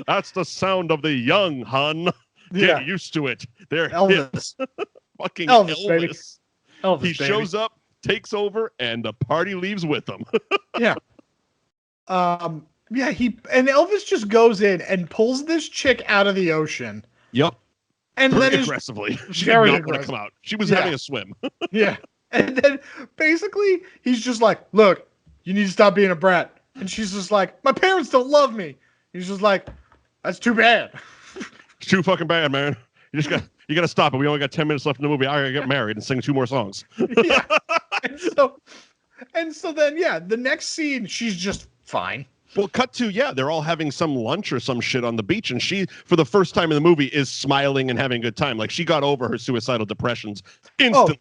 That's the sound of the young, hun. Get used to it. They're Elvis. Fucking Elvis. Elvis, he shows up, takes over, and the party leaves with him. Yeah. Yeah, and Elvis just goes in and pulls this chick out of the ocean. Yep. And very then aggressively. She did not want to come out. She was having a swim. Yeah. And then basically he's just like, "Look, you need to stop being a brat." And she's just like, "My parents don't love me." He's just like, "That's too bad." It's too fucking bad, man. You gotta stop it. We only got 10 minutes left in the movie. I gotta get married and sing 2 more songs. Yeah. And so then the next scene, she's just fine. Well, cut to, they're all having some lunch or some shit on the beach, and she, for the first time in the movie, is smiling and having a good time. Like, she got over her suicidal depressions instantly.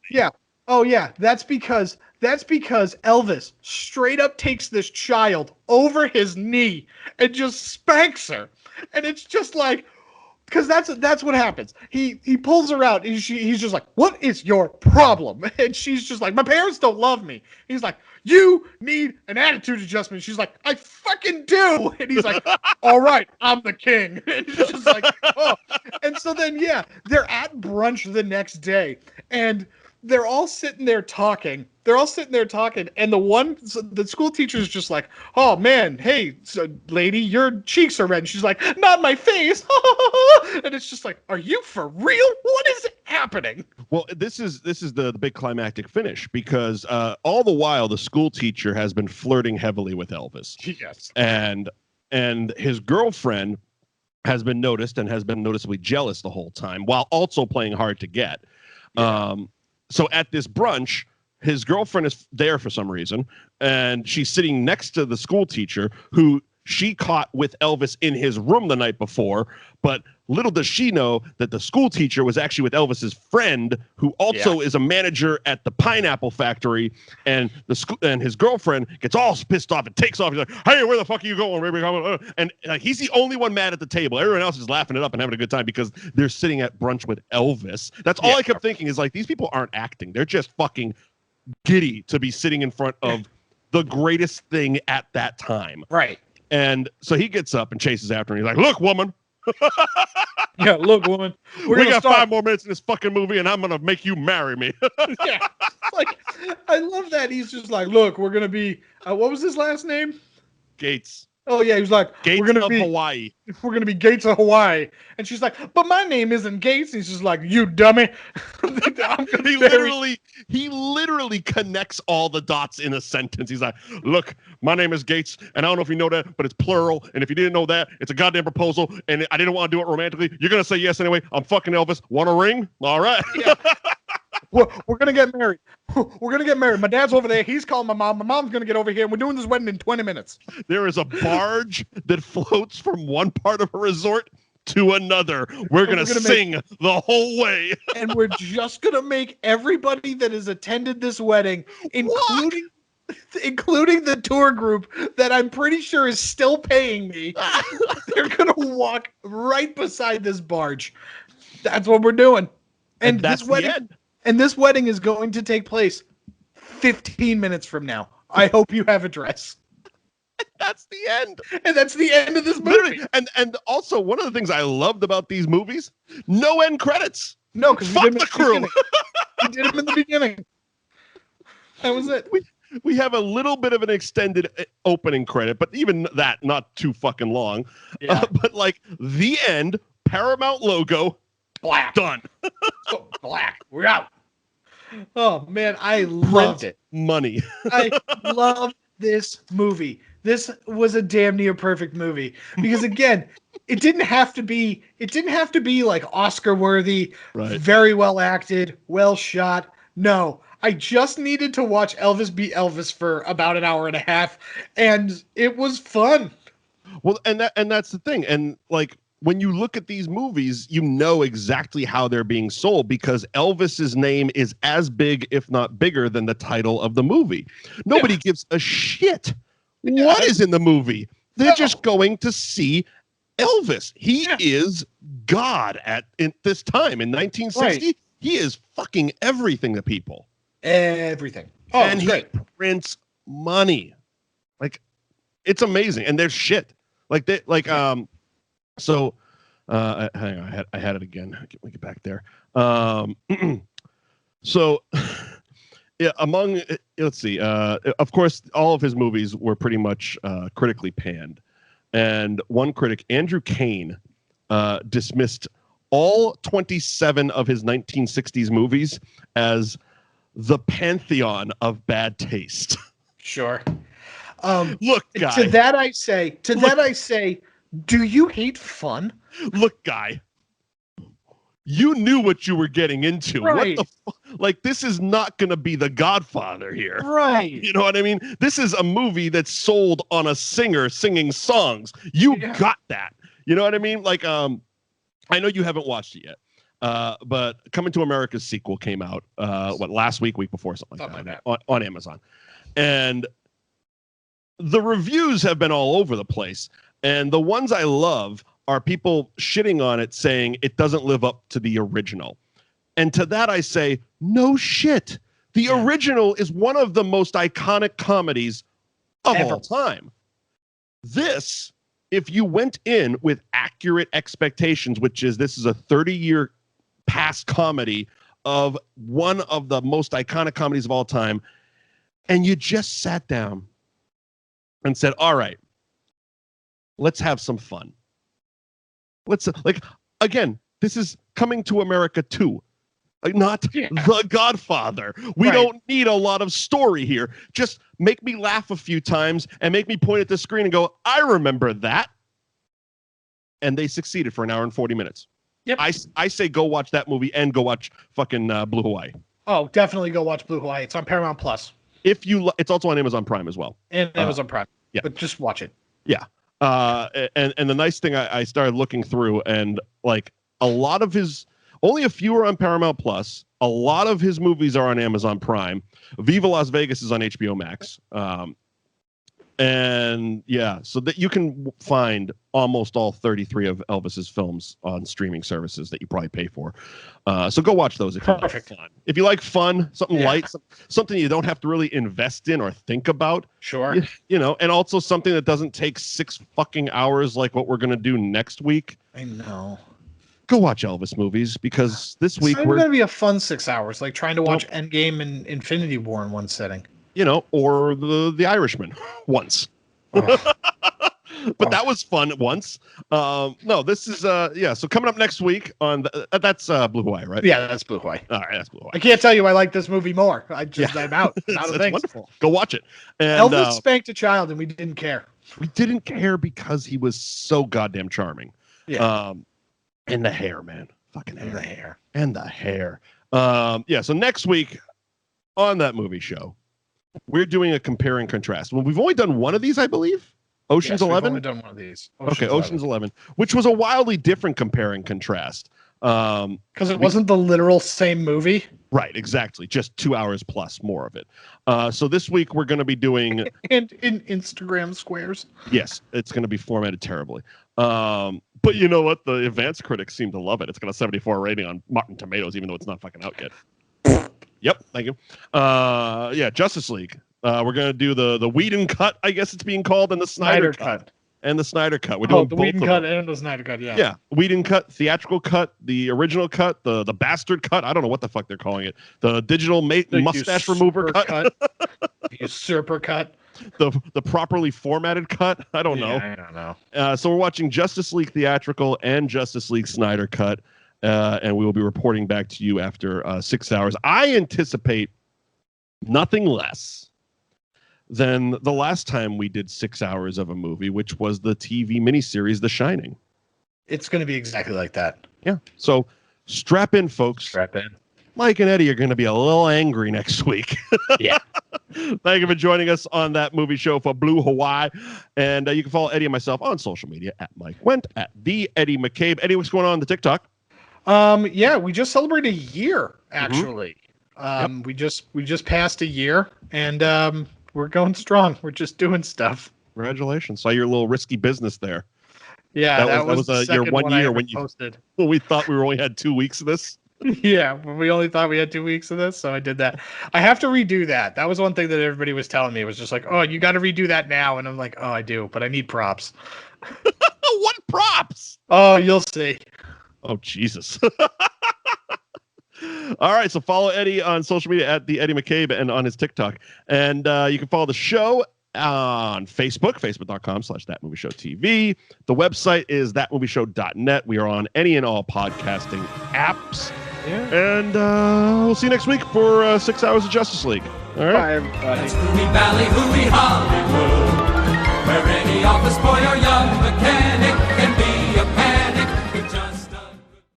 Oh, yeah. That's because Elvis straight up takes this child over his knee and just spanks her. And it's just like, because that's what happens. He pulls her out, and he's just like, "What is your problem?" And she's just like, "My parents don't love me." He's like, "You need an attitude adjustment." She's like, "I fucking do." And he's like, "All right, I'm the king." And it's just like, oh. And so then, they're at brunch the next day, and they're all sitting there talking. And the school teacher is just like, "Oh man, hey, lady, your cheeks are red." And she's like, "Not my face." And it's just like, are you for real? What is happening? Well, this is the big climactic finish, because all the while the school teacher has been flirting heavily with Elvis. Yes. And his girlfriend has been noticed and has been noticeably jealous the whole time, while also playing hard to get. Yeah. So at this brunch, his girlfriend is there for some reason, and she's sitting next to the school teacher, who she caught with Elvis in his room the night before. But little does she know that the school teacher was actually with Elvis's friend, who also is a manager at the pineapple factory. And his girlfriend gets all pissed off and takes off. He's like, "Hey, where the fuck are you going, baby?" And he's the only one mad at the table. Everyone else is laughing it up and having a good time because they're sitting at brunch with Elvis. That's all I kept thinking, is like, these people aren't acting. They're just fucking giddy to be sitting in front of the greatest thing at that time. Right. And so he gets up and chases after her. And he's like, "Look, woman." Look, woman. We got 5 more minutes in this fucking movie, and I'm going to make you marry me. Yeah. Like, I love that. He's just like, "Look, we're going to be, what was his last name? Gates. Oh, yeah. He was like, Gates "We're going to be Hawaii." We're going to be Gates of Hawaii." And she's like, "But my name isn't Gates." And he's just like, "You dummy." He literally connects all the dots in a sentence. He's like, "Look, my name is Gates, and I don't know if you know that, but it's plural. And if you didn't know that, it's a goddamn proposal. And I didn't want to do it romantically. You're going to say yes anyway. I'm fucking Elvis. Want a ring? All right." Yeah. We're going to get married. We're going to get married. My dad's over there. He's calling my mom. My mom's going to get over here. And we're doing this wedding in 20 minutes. There is a barge that floats from one part of a resort to another. We're going to sing the whole way. And we're just going to make everybody that has attended this wedding, including the tour group that I'm pretty sure is still paying me, they're going to walk right beside this barge. That's what we're doing. And that's the end. And this wedding is going to take place 15 minutes from now. I hope you have a dress. That's the end. And that's the end of this movie. And also, one of the things I loved about these movies, no end credits. No, because fuck the crew. We did them in the beginning. That was it. We have a little bit of an extended opening credit, but even that, not too fucking long. Yeah. But like the end, Paramount logo, black. Done. Black. We're out. Oh, man, I loved it. Money. I love this movie. This was a damn near perfect movie because, again, it didn't have to be like Oscar worthy, right. Very well acted, well shot. No, I just needed to watch Elvis be Elvis for about an hour and a half, and it was fun. Well, and that's the thing. And like, when you look at these movies, you know exactly how they're being sold because Elvis's name is as big, if not bigger, than the title of the movie. Nobody gives a shit what is in the movie. They're just going to see Elvis. He is God at this time in 1960. Right. He is fucking everything to people. Everything. Oh, and he prints money. Like, it's amazing. And there's shit. Like they So, hang on, I had it again. Let me get back there. So, yeah, let's see. Of course, all of his movies were pretty much critically panned, and one critic, Andrew Kane, dismissed all 27 of his 1960s movies as the pantheon of bad taste. Sure. Look, guy. To that I say, do you hate fun? Look, guy, you knew what you were getting into. Right. What the like, this is not going to be The Godfather here. Right. You know what I mean? This is a movie that's sold on a singer singing songs. You got that. You know what I mean? Like, I know you haven't watched it yet, but Coming to America's sequel came out, last week before, something like that, on Amazon. And the reviews have been all over the place. And the ones I love are people shitting on it, saying it doesn't live up to the original. And to that I say, no shit. The original is one of the most iconic comedies of all time. This, if you went in with accurate expectations, which is this is a 30-year past comedy of one of the most iconic comedies of all time, and you just sat down and said, all right, let's have some fun. Let's again, this is Coming to America 2, not The Godfather. We don't need a lot of story here. Just make me laugh a few times and make me point at the screen and go, I remember that. And they succeeded for an hour and 40 minutes. Yep. I say go watch that movie and go watch fucking Blue Hawaii. Oh, definitely go watch Blue Hawaii. It's on Paramount Plus. It's also on Amazon Prime as well. And Amazon Prime. Yeah. But just watch it. Yeah. And the nice thing, I started looking through, and like a lot of his, only a few are on Paramount Plus. A lot of his movies are on Amazon Prime. Viva Las Vegas is on HBO Max. And yeah, so that you can find almost all 33 of Elvis's films on streaming services that you probably pay for. So go watch those if you like fun. If you like fun, something light, something you don't have to really invest in or think about. Sure. You know, and also something that doesn't take 6 fucking hours like what we're going to do next week. I know. Go watch Elvis movies, because this week we're going to be a fun 6 hours, like trying to watch Endgame and Infinity War in one sitting. You know, or the Irishman once. But that was fun once. No, this is so coming up next week on that's Blue Hawaii, right? Yeah, that's Blue Hawaii. All right, that's Blue Hawaii. I can't tell you I like this movie more. I'm out. Out of things. Wonderful. Go watch it. And, Elvis spanked a child and we didn't care. We didn't care because he was so goddamn charming. Yeah. And the hair, man. Fucking hair. And the hair. So next week on that movie show, we're doing a compare and contrast. Well, we've only done one of these, I believe. Ocean's 11? We've only done one of these. Ocean's 11, which was a wildly different compare and contrast. Because it wasn't the literal same movie. Right, exactly. Just 2 hours plus more of it. So this week we're going to be doing... And in Instagram squares. Yes, it's going to be formatted terribly. But you know what? The advanced critics seem to love it. It's got a 74 rating on Rotten Tomatoes, even though it's not fucking out yet. Yep, thank you. Yeah, Justice League. We're going to do the Whedon cut, I guess it's being called, and the Snyder cut. And the Snyder cut. We're doing the both Whedon of cut them. and the Snyder cut, yeah. Yeah, Whedon cut, theatrical cut, the original cut, the bastard cut. I don't know what the fuck they're calling it. The digital mustache remover cut. Usurper cut. The properly formatted cut. I don't know. I don't know. So we're watching Justice League theatrical and Justice League Snyder cut, and we will be reporting back to you after 6 hours. I anticipate nothing less than the last time we did 6 hours of a movie, which was the TV miniseries The Shining. It's going to be exactly like that. Yeah. So strap in, folks. Strap in. Mike and Eddie are going to be a little angry next week. Yeah. Thank you for joining us on that movie show for Blue Hawaii. And you can follow Eddie and myself on social media at Mike Wendt, at the Eddie McCabe. Eddie, what's going on the TikTok? Yeah, we just celebrated a year, actually. Mm-hmm. We just passed a year, and we're going strong. We're just doing stuff. Congratulations. Saw your little risky business there. Yeah, that was your 1 year when you posted. When we thought we only had 2 weeks of this. Yeah, we only thought we had 2 weeks of this, so I did that. I have to redo that. That was one thing that everybody was telling me. It was just like, oh, you got to redo that now. And I'm like, oh, I do, but I need props. What props? Oh, you'll see. Oh, Jesus. All right, so follow Eddie on social media at the Eddie McCabe and on his TikTok. And you can follow the show on Facebook, facebook.com/thatmovieshowtv. The website is thatmovieshow.net. We are on any and all podcasting apps. Yeah. And we'll see you next week for 6 hours of Justice League. All right. Bye, everybody. It's Hooey Valley, Hooey Hollywood, where any office boy or young mechanic